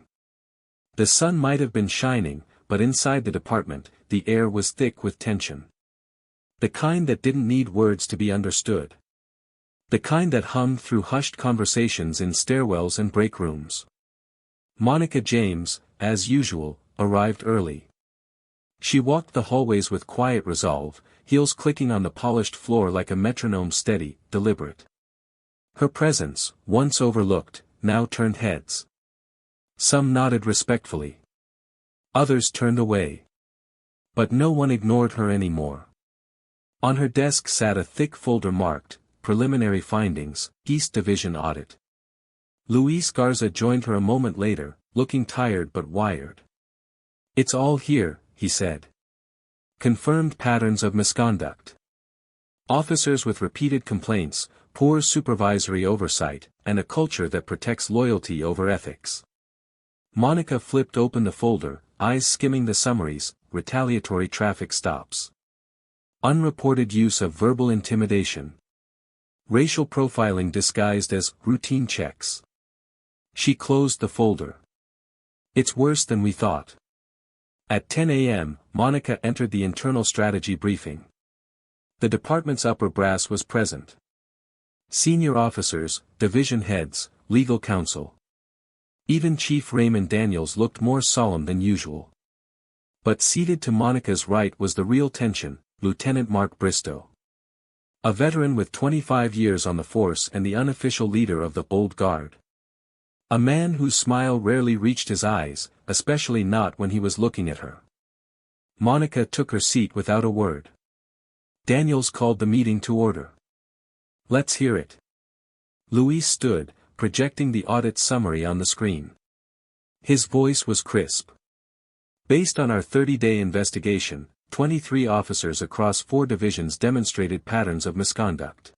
The sun might have been shining, but inside the department, the air was thick with tension. The kind that didn't need words to be understood. The kind that hummed through hushed conversations in stairwells and break rooms. Monica James, as usual, arrived early. She walked the hallways with quiet resolve, heels clicking on the polished floor like a metronome, steady, deliberate. Her presence, once overlooked, now turned heads. Some nodded respectfully. Others turned away. But no one ignored her anymore. On her desk sat a thick folder marked, Preliminary Findings, East Division Audit. Luis Garza joined her a moment later, looking tired but wired. It's all here, he said. Confirmed patterns of misconduct. Officers with repeated complaints, poor supervisory oversight, and a culture that protects loyalty over ethics. Monica flipped open the folder, eyes skimming the summaries: retaliatory traffic stops. Unreported use of verbal intimidation. Racial profiling disguised as routine checks. She closed the folder. It's worse than we thought. At 10 a.m., Monica entered the internal strategy briefing. The department's upper brass was present. Senior officers, division heads, legal counsel. Even Chief Raymond Daniels looked more solemn than usual. But seated to Monica's right was the real tension, Lieutenant Mark Bristow. A veteran with 25 years on the force and the unofficial leader of the Old Guard. A man whose smile rarely reached his eyes, especially not when he was looking at her. Monica took her seat without a word. Daniels called the meeting to order. Let's hear it. Luis stood, projecting the audit summary on the screen. His voice was crisp. Based on our 30-day investigation, 23 officers across 4 divisions demonstrated patterns of misconduct.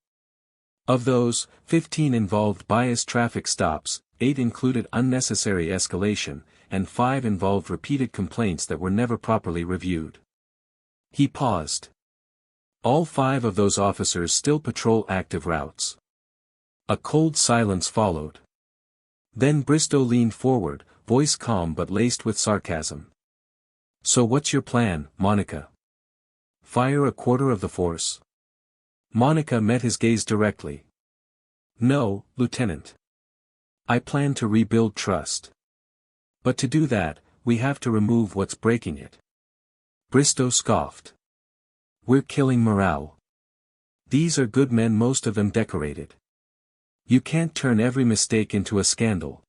Of those, 15 involved biased traffic stops, 8 included unnecessary escalation, and 5 involved repeated complaints that were never properly reviewed. He paused. All 5 of those officers still patrol active routes. A cold silence followed. Then Bristow leaned forward, voice calm but laced with sarcasm. So what's your plan, Monica? Fire a quarter of the force? Monica met his gaze directly. No, Lieutenant. I plan to rebuild trust. But to do that, we have to remove what's breaking it. Bristow scoffed. We're killing morale. These are good men, most of them decorated. You can't turn every mistake into a scandal.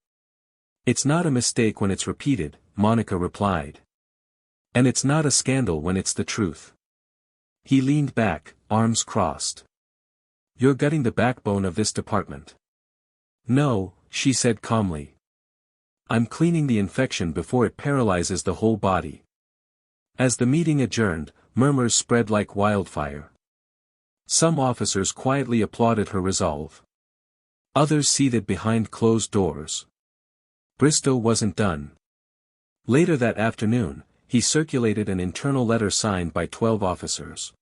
It's not a mistake when it's repeated, Monica replied. And it's not a scandal when it's the truth. He leaned back, arms crossed. You're gutting the backbone of this department. No, she said calmly. I'm cleaning the infection before it paralyzes the whole body. As the meeting adjourned, murmurs spread like wildfire. Some officers quietly applauded her resolve. Others seethed behind closed doors. Bristow wasn't done. Later that afternoon, he circulated an internal letter signed by 12 officers.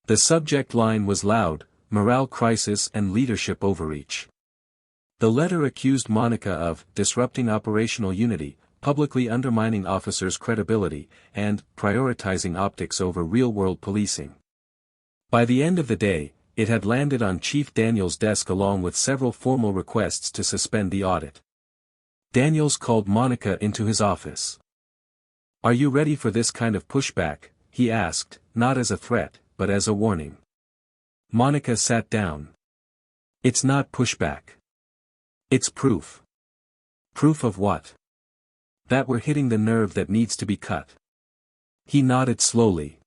The subject line was loud: morale crisis and leadership overreach. The letter accused Monica of disrupting operational unity, publicly undermining officers' credibility, and prioritizing optics over real-world policing. By the end of the day, it had landed on Chief Daniels' desk along with several formal requests to suspend the audit. Daniels called Monica into his office. Are you ready for this kind of pushback? He asked, not as a threat, but as a warning. Monica sat down. It's not pushback. It's proof. Proof of what? That we're hitting the nerve that needs to be cut. He nodded slowly.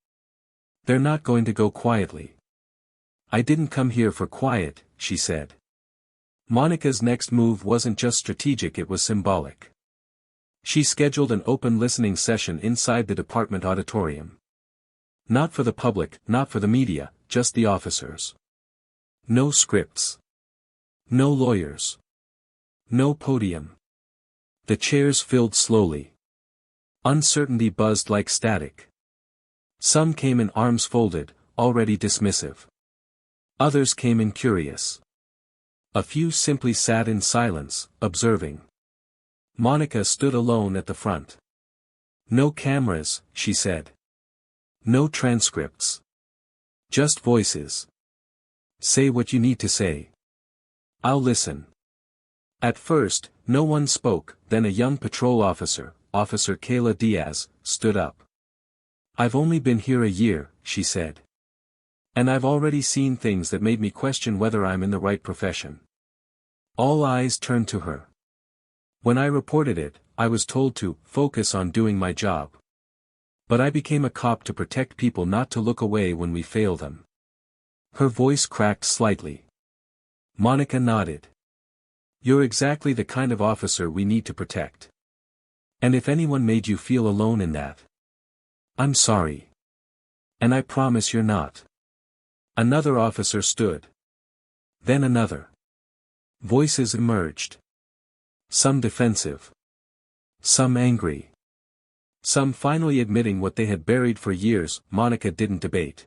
They're not going to go quietly. I didn't come here for quiet, she said. Monica's next move wasn't just strategic, it was symbolic. She scheduled an open listening session inside the department auditorium. Not for the public, not for the media, just the officers. No scripts. No lawyers. No podium. The chairs filled slowly. Uncertainty buzzed like static. Some came in arms folded, already dismissive. Others came in curious. A few simply sat in silence, observing. Monica stood alone at the front. No cameras, she said. No transcripts. Just voices. Say what you need to say. I'll listen. At first, no one spoke, then a young patrol officer, Officer Kayla Diaz, stood up. I've only been here a year, she said. And I've already seen things that made me question whether I'm in the right profession. All eyes turned to her. When I reported it, I was told to focus on doing my job. But I became a cop to protect people, not to look away when we fail them. Her voice cracked slightly. Monica nodded. You're exactly the kind of officer we need to protect. And if anyone made you feel alone in that, I'm sorry. And I promise you're not. Another officer stood. Then another. Voices emerged. Some defensive. Some angry. Some finally admitting what they had buried for years. Monica didn't debate.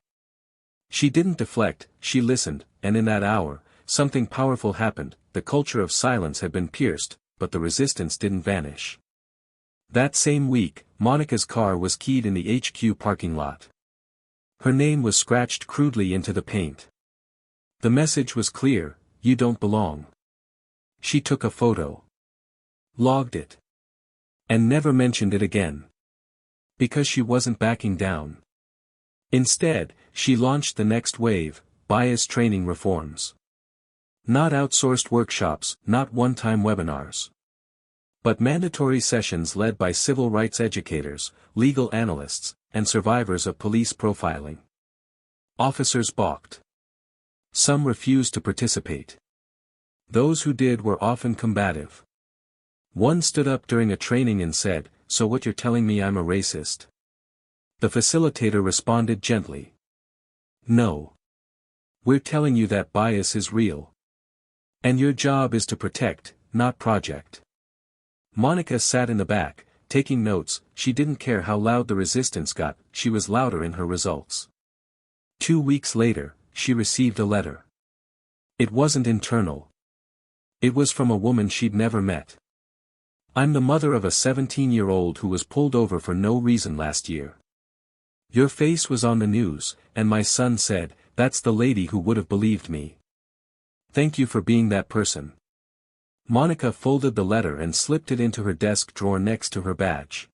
She didn't deflect, she listened, and in that hour, something powerful happened. The culture of silence had been pierced, but the resistance didn't vanish. That same week, Monica's car was keyed in the HQ parking lot. Her name was scratched crudely into the paint. The message was clear: you don't belong. She took a photo, logged it, and never mentioned it again. Because she wasn't backing down. Instead, she launched the next wave: bias training reforms. Not outsourced workshops, not one-time webinars, but mandatory sessions led by civil rights educators, legal analysts, and survivors of police profiling. Officers balked. Some refused to participate. Those who did were often combative. One stood up during a training and said, "So what, you're telling me I'm a racist?" The facilitator responded gently. "No. We're telling you that bias is real. And your job is to protect, not project." Monica sat in the back, taking notes. She didn't care how loud the resistance got, she was louder in her results. 2 weeks later, she received a letter. It wasn't internal. It was from a woman she'd never met. "I'm the mother of a 17-year-old who was pulled over for no reason last year. Your face was on the news, and my son said, 'That's the lady who would have believed me. Thank you for being that person.'" Monica folded the letter and slipped it into her desk drawer next to her badge.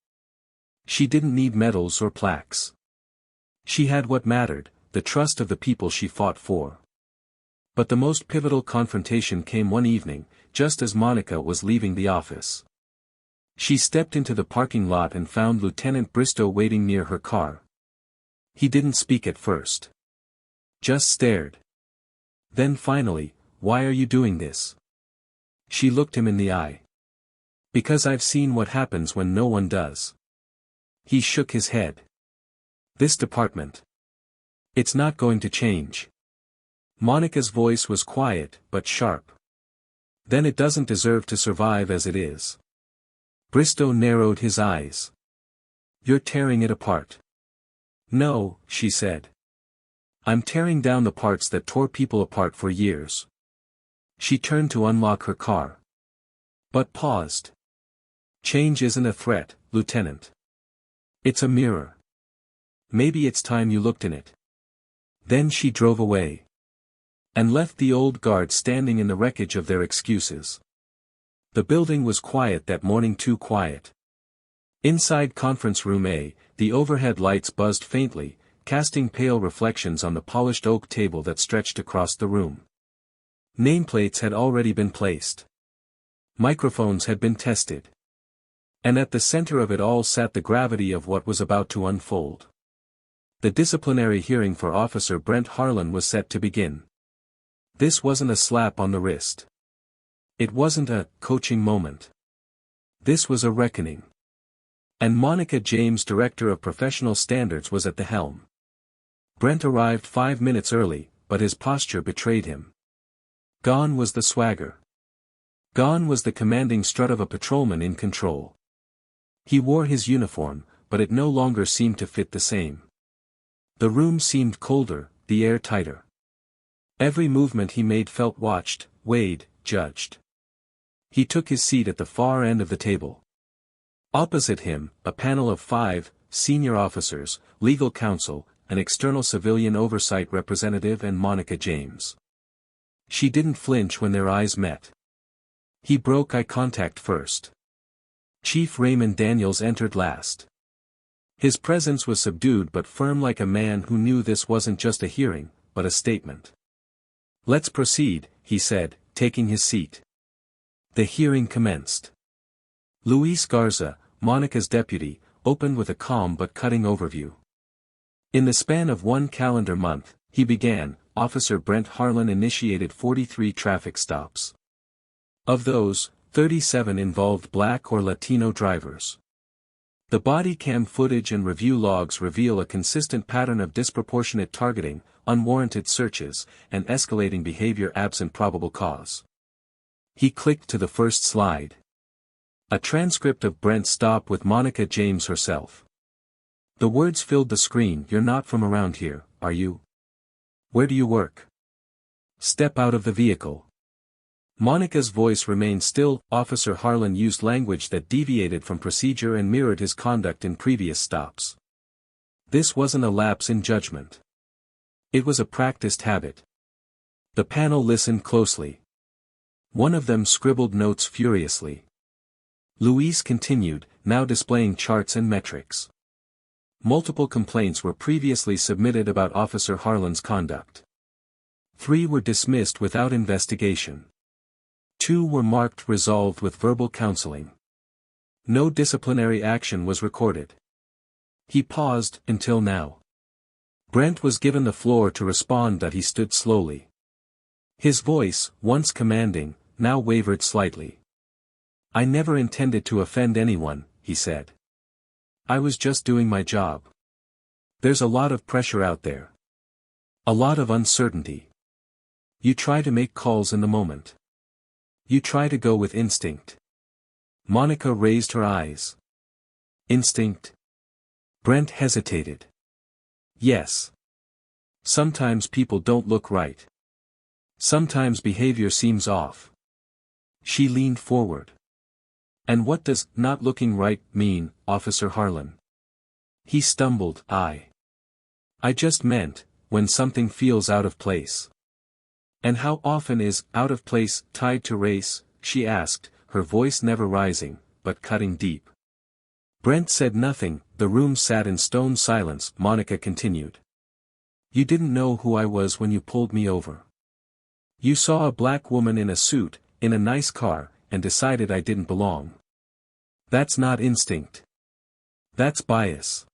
She didn't need medals or plaques. She had what mattered: the trust of the people she fought for. But the most pivotal confrontation came one evening, just as Monica was leaving the office. She stepped into the parking lot and found Lieutenant Bristow waiting near her car. He didn't speak at first. Just stared. Then finally, "Why are you doing this?" She looked him in the eye. "Because I've seen what happens when no one does." He shook his head. "This department. It's not going to change." Monica's voice was quiet, but sharp. "Then it doesn't deserve to survive as it is." Bristow narrowed his eyes. "You're tearing it apart." "No," she said. "I'm tearing down the parts that tore people apart for years." She turned to unlock her car. But paused. "Change isn't a threat, Lieutenant. It's a mirror. Maybe it's time you looked in it." Then she drove away. And left the old guard standing in the wreckage of their excuses. The building was quiet that morning, too quiet. Inside Conference Room A, the overhead lights buzzed faintly, casting pale reflections on the polished oak table that stretched across the room. Nameplates had already been placed. Microphones had been tested. And at the center of it all sat the gravity of what was about to unfold. The disciplinary hearing for Officer Brent Harlan was set to begin. This wasn't a slap on the wrist. It wasn't a coaching moment. This was a reckoning. And Monica James, Director of Professional Standards, was at the helm. Brent arrived 5 minutes early, but his posture betrayed him. Gone was the swagger. Gone was the commanding strut of a patrolman in control. He wore his uniform, but it no longer seemed to fit the same. The room seemed colder, the air tighter. Every movement he made felt watched, weighed, judged. He took his seat at the far end of the table. Opposite him, a panel of 5, senior officers, legal counsel, an external civilian oversight representative, and Monica James. She didn't flinch when their eyes met. He broke eye contact first. Chief Raymond Daniels entered last. His presence was subdued but firm, like a man who knew this wasn't just a hearing, but a statement. "Let's proceed," he said, taking his seat. The hearing commenced. Luis Garza, Monica's deputy, opened with a calm but cutting overview. In the span of 1 calendar month, he began, Officer Brent Harlan initiated 43 traffic stops. Of those, 37 involved Black or Latino drivers. The body cam footage and review logs reveal a consistent pattern of disproportionate targeting, unwarranted searches, and escalating behavior absent probable cause. He clicked to the first slide. A transcript of Brent's stop with Monica James herself. The words filled the screen. "You're not from around here, are you? Where do you work? Step out of the vehicle." Monica's voice remained still. Officer Harlan used language that deviated from procedure and mirrored his conduct in previous stops. This wasn't a lapse in judgment. It was a practiced habit. The panel listened closely. One of them scribbled notes furiously. Luis continued, now displaying charts and metrics. Multiple complaints were previously submitted about Officer Harlan's conduct. 3 were dismissed without investigation. 2 were marked resolved with verbal counseling. No disciplinary action was recorded. He paused, until now. Brent was given the floor to respond, that he stood slowly. His voice, once commanding, now wavered slightly. "I never intended to offend anyone," he said. "I was just doing my job. There's a lot of pressure out there. A lot of uncertainty. You try to make calls in the moment. You try to go with instinct." Monica raised her eyes. "Instinct?" Brent hesitated. "Yes. Sometimes people don't look right. Sometimes behavior seems off." She leaned forward. "And what does not looking right mean, Officer Harlan?" He stumbled. I just meant, when something feels out of place." "And how often is out of place tied to race?" she asked, her voice never rising, but cutting deep. Brent said nothing. The room sat in stone silence. Monica continued. "You didn't know who I was when you pulled me over. You saw a black woman in a suit, in a nice car, and decided I didn't belong. That's not instinct. That's bias."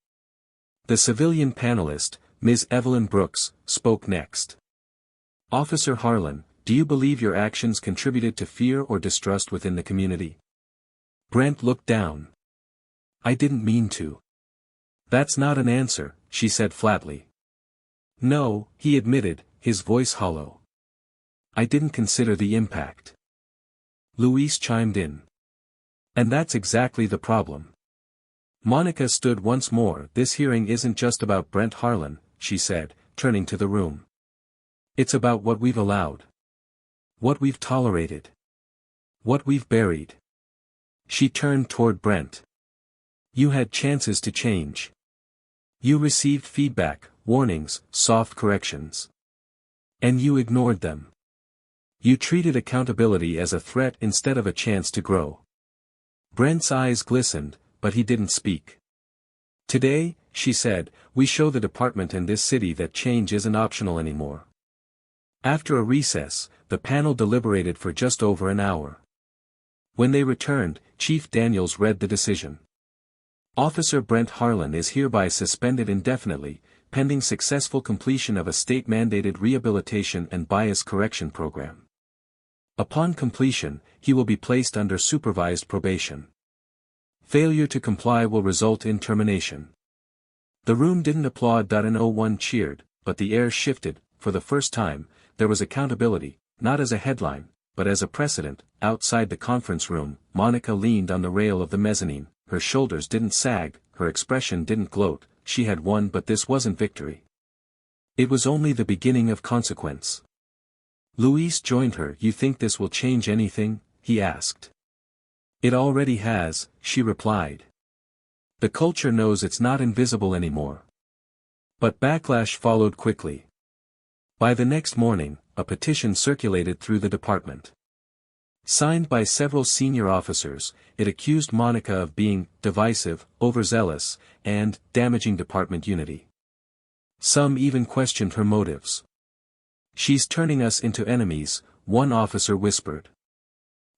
The civilian panelist, Ms. Evelyn Brooks, spoke next. "Officer Harlan, do you believe your actions contributed to fear or distrust within the community?" Brent looked down. "I didn't mean to." "That's not an answer," she said flatly. "No," he admitted, his voice hollow. "I didn't consider the impact." Luis chimed in. "And that's exactly the problem." Monica stood once more. "This hearing isn't just about Brent Harlan," she said, turning to the room. "It's about what we've allowed. What we've tolerated. What we've buried." She turned toward Brent. "You had chances to change. You received feedback, warnings, soft corrections. And you ignored them. You treated accountability as a threat instead of a chance to grow." Brent's eyes glistened, but he didn't speak. "Today," she said, "we show the department and this city that change isn't optional anymore." After a recess, the panel deliberated for just over an hour. When they returned, Chief Daniels read the decision. "Officer Brent Harlan is hereby suspended indefinitely, pending successful completion of a state-mandated rehabilitation and bias correction program. Upon completion, he will be placed under supervised probation. Failure to comply will result in termination." The room didn't applaud. No one cheered, but the air shifted. For the first time, there was accountability, not as a headline, but as a precedent. Outside the conference room, Monica leaned on the rail of the mezzanine. Her shoulders didn't sag, her expression didn't gloat. She had won, but this wasn't victory. It was only the beginning of consequence. Luis joined her. "You think this will change anything?" he asked. "It already has," she replied. "The culture knows it's not invisible anymore." But backlash followed quickly. By the next morning, a petition circulated through the department. Signed by several senior officers, it accused Monica of being divisive, overzealous, and damaging department unity. Some even questioned her motives. "She's turning us into enemies," one officer whispered.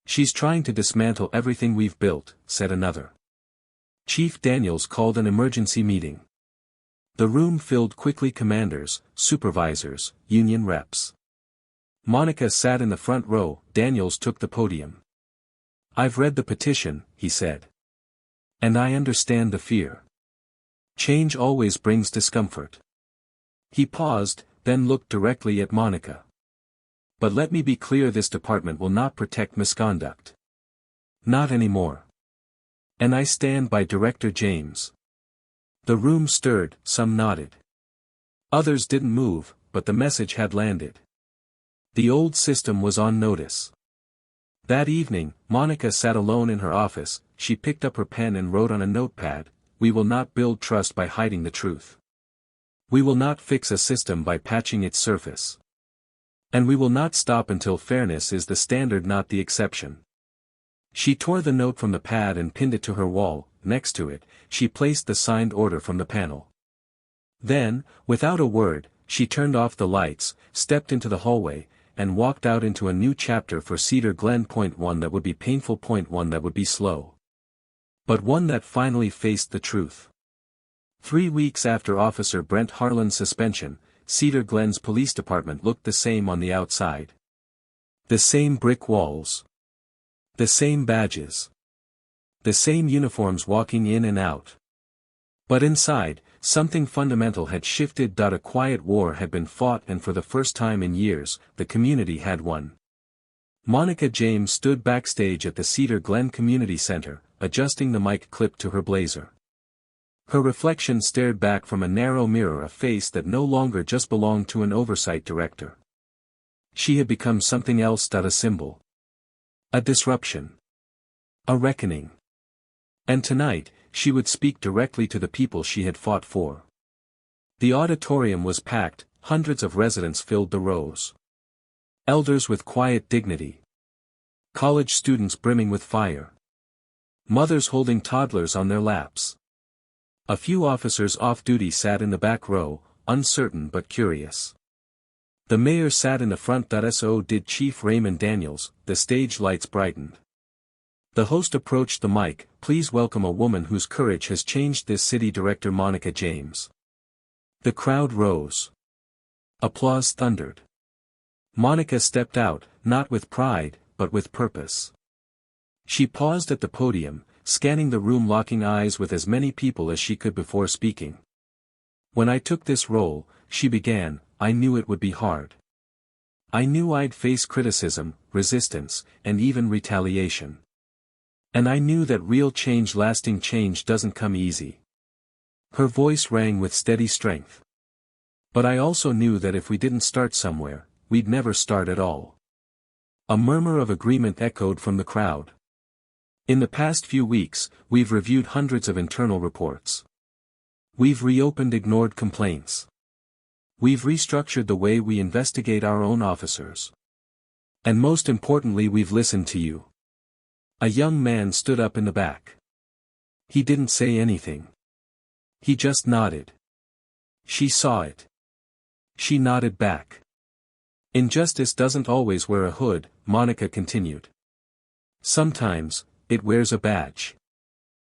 "She's trying to dismantle everything we've built," said another. Chief Daniels called an emergency meeting. The room filled quickly. Commanders, supervisors, union reps. Monica sat in the front row. Daniels took the podium. "I've read the petition," he said. "And I understand the fear. Change always brings discomfort." He paused, then looked directly at Monica. "But let me be clear, this department will not protect misconduct. Not anymore. And I stand by Director James." The room stirred, some nodded. Others didn't move, but the message had landed. The old system was on notice. That evening, Monica sat alone in her office. She picked up her pen and wrote on a notepad, "We will not build trust by hiding the truth. We will not fix a system by patching its surface. And we will not stop until fairness is the standard, not the exception." She tore the note from the pad and pinned it to her wall. Next to it, she placed the signed order from the panel. Then, without a word, she turned off the lights, stepped into the hallway, and walked out into a new chapter for Cedar Glen. Point one that would be painful, point one that would be slow. But one that finally faced the truth. 3 weeks after Officer Brent Harlan's suspension, Cedar Glen's police department looked the same on the outside. The same brick walls. The same badges. The same uniforms walking in and out. But inside, something fundamental had shifted. A quiet war had been fought, and for the first time in years, the community had won. Monica James stood backstage at the Cedar Glen Community Center, adjusting the mic clip to her blazer. Her reflection stared back from a narrow mirror, a face that no longer just belonged to an oversight director. She had become something else. A symbol. A disruption. A reckoning. And tonight, she would speak directly to the people she had fought for. The auditorium was packed, hundreds of residents filled the rows. Elders with quiet dignity. College students brimming with fire. Mothers holding toddlers on their laps. A few officers off duty sat in the back row, uncertain but curious. The mayor sat in the front. So did Chief Raymond Daniels. The stage lights brightened. The host approached the mic. "Please welcome a woman whose courage has changed this city, Director Monica James." The crowd rose. Applause thundered. Monica stepped out, not with pride, but with purpose. She paused at the podium, scanning the room, locking eyes with as many people as she could before speaking. "When I took this role," she began, "I knew it would be hard. I knew I'd face criticism, resistance, and even retaliation. And I knew that real change, lasting change, doesn't come easy." Her voice rang with steady strength. "But I also knew that if we didn't start somewhere, we'd never start at all." A murmur of agreement echoed from the crowd. "In the past few weeks, we've reviewed hundreds of internal reports. We've reopened ignored complaints. We've restructured the way we investigate our own officers. And most importantly, we've listened to you." A young man stood up in the back. He didn't say anything. He just nodded. She saw it. She nodded back. "Injustice doesn't always wear a hood," Monica continued. "Sometimes, it wears a badge.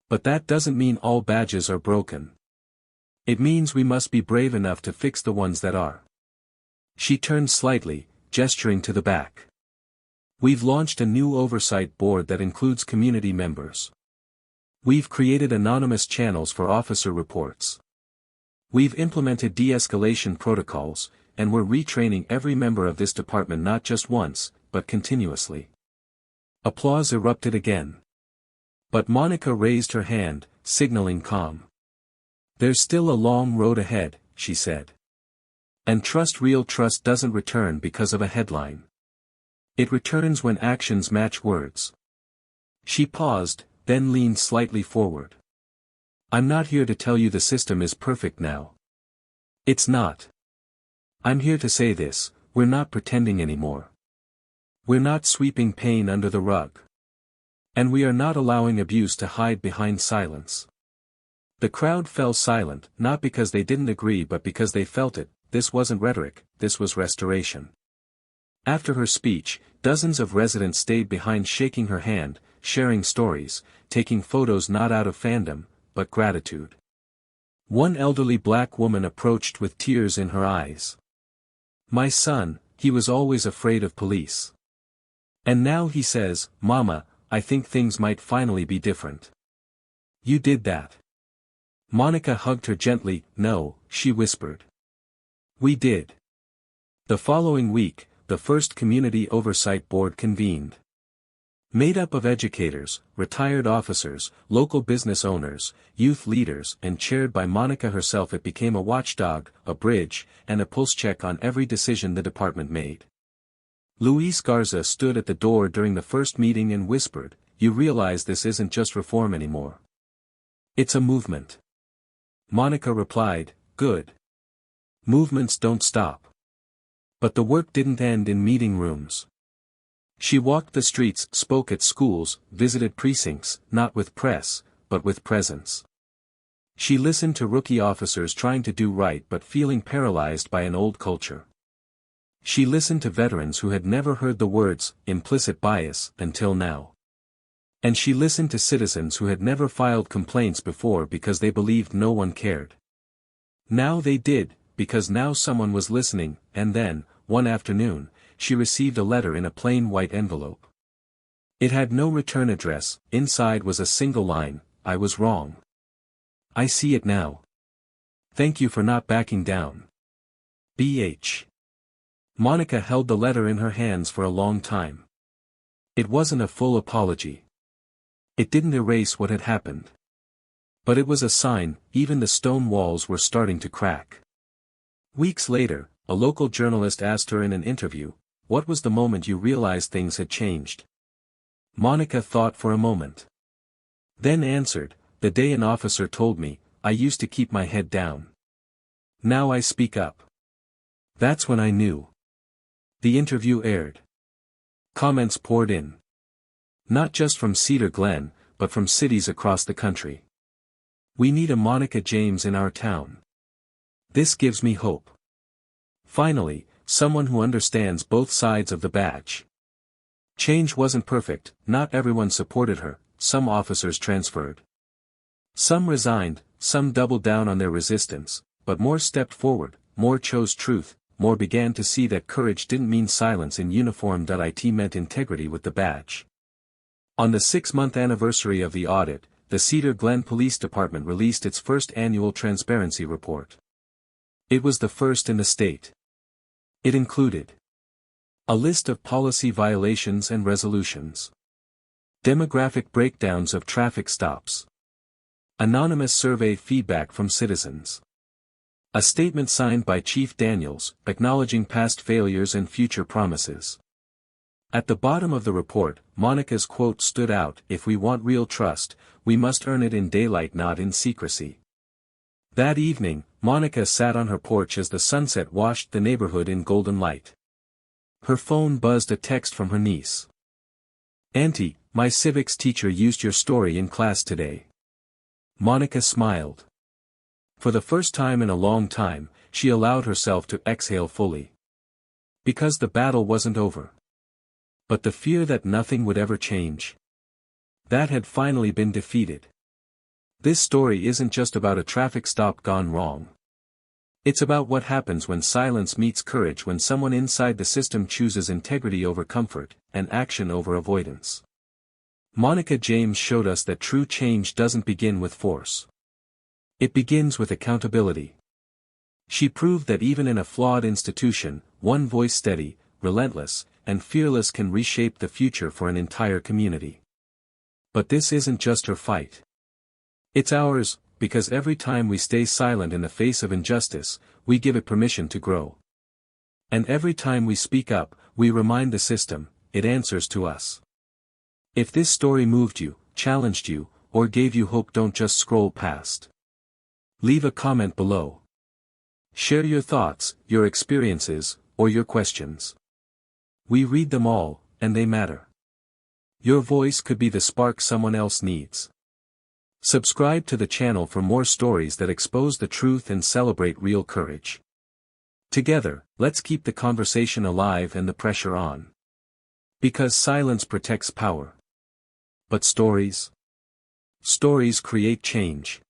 But that doesn't mean all badges are broken. It means we must be brave enough to fix the ones that are." She turned slightly, gesturing to the back. "We've launched a new oversight board that includes community members. We've created anonymous channels for officer reports. We've implemented de-escalation protocols, and we're retraining every member of this department, not just once, but continuously." Applause erupted again. But Monica raised her hand, signaling calm. "There's still a long road ahead," she said. "And real trust doesn't return because of a headline. It returns when actions match words." She paused, then leaned slightly forward. "I'm not here to tell you the system is perfect now. It's not. I'm here to say this: we're not pretending anymore. We're not sweeping pain under the rug. And we are not allowing abuse to hide behind silence." The crowd fell silent, not because they didn't agree but because they felt it. This wasn't rhetoric, this was restoration. After her speech, dozens of residents stayed behind, shaking her hand, sharing stories, taking photos, not out of fandom, but gratitude. One elderly black woman approached with tears in her eyes. "My son, he was always afraid of police. And now he says, 'Mama, I think things might finally be different.' You did that." Monica hugged her gently. "No," she whispered. "We did." The following week, the first Community Oversight Board convened. Made up of educators, retired officers, local business owners, youth leaders, and chaired by Monica herself, it became a watchdog, a bridge, and a pulse check on every decision the department made. Luis Garza stood at the door during the first meeting and whispered, "You realize this isn't just reform anymore. It's a movement." Monica replied, "Good. Movements don't stop." But the work didn't end in meeting rooms. She walked the streets, spoke at schools, visited precincts, not with press, but with presence. She listened to rookie officers trying to do right but feeling paralyzed by an old culture. She listened to veterans who had never heard the words, implicit bias, until now. And she listened to citizens who had never filed complaints before because they believed no one cared. Now they did, because now someone was listening, and then, one afternoon, she received a letter in a plain white envelope. It had no return address, inside was a single line, "I was wrong. I see it now. Thank you for not backing down. BH." Monica held the letter in her hands for a long time. It wasn't a full apology. It didn't erase what had happened. But it was a sign, even the stone walls were starting to crack. Weeks later, a local journalist asked her in an interview, "What was the moment you realized things had changed?" Monica thought for a moment. Then answered, "The day an officer told me, I used to keep my head down. Now I speak up. That's when I knew." The interview aired. Comments poured in. Not just from Cedar Glen, but from cities across the country. "We need a Monica James in our town. This gives me hope. Finally, someone who understands both sides of the badge." Change wasn't perfect, not everyone supported her, some officers transferred. Some resigned, some doubled down on their resistance, but more stepped forward, more chose truth, more began to see that courage didn't mean silence in uniform. It meant integrity with the badge. On the 6-month anniversary of the audit, the Cedar Glen Police Department released its first annual transparency report. It was the first in the state. It included a list of policy violations and resolutions, demographic breakdowns of traffic stops, anonymous survey feedback from citizens, a statement signed by Chief Daniels, acknowledging past failures and future promises. At the bottom of the report, Monica's quote stood out, "If we want real trust, we must earn it in daylight, not in secrecy." That evening, Monica sat on her porch as the sunset washed the neighborhood in golden light. Her phone buzzed a text from her niece. "Auntie, my civics teacher used your story in class today." Monica smiled. For the first time in a long time, she allowed herself to exhale fully. Because the battle wasn't over. But the fear that nothing would ever change, that had finally been defeated. This story isn't just about a traffic stop gone wrong. It's about what happens when silence meets courage, when someone inside the system chooses integrity over comfort, and action over avoidance. Monica James showed us that true change doesn't begin with force. It begins with accountability. She proved that even in a flawed institution, one voice, steady, relentless, and fearless, can reshape the future for an entire community. But this isn't just her fight. It's ours, because every time we stay silent in the face of injustice, we give it permission to grow. And every time we speak up, we remind the system, it answers to us. If this story moved you, challenged you, or gave you hope, don't just scroll past. Leave a comment below. Share your thoughts, your experiences, or your questions. We read them all, and they matter. Your voice could be the spark someone else needs. Subscribe to the channel for more stories that expose the truth and celebrate real courage. Together, let's keep the conversation alive and the pressure on. Because silence protects power. But stories create change.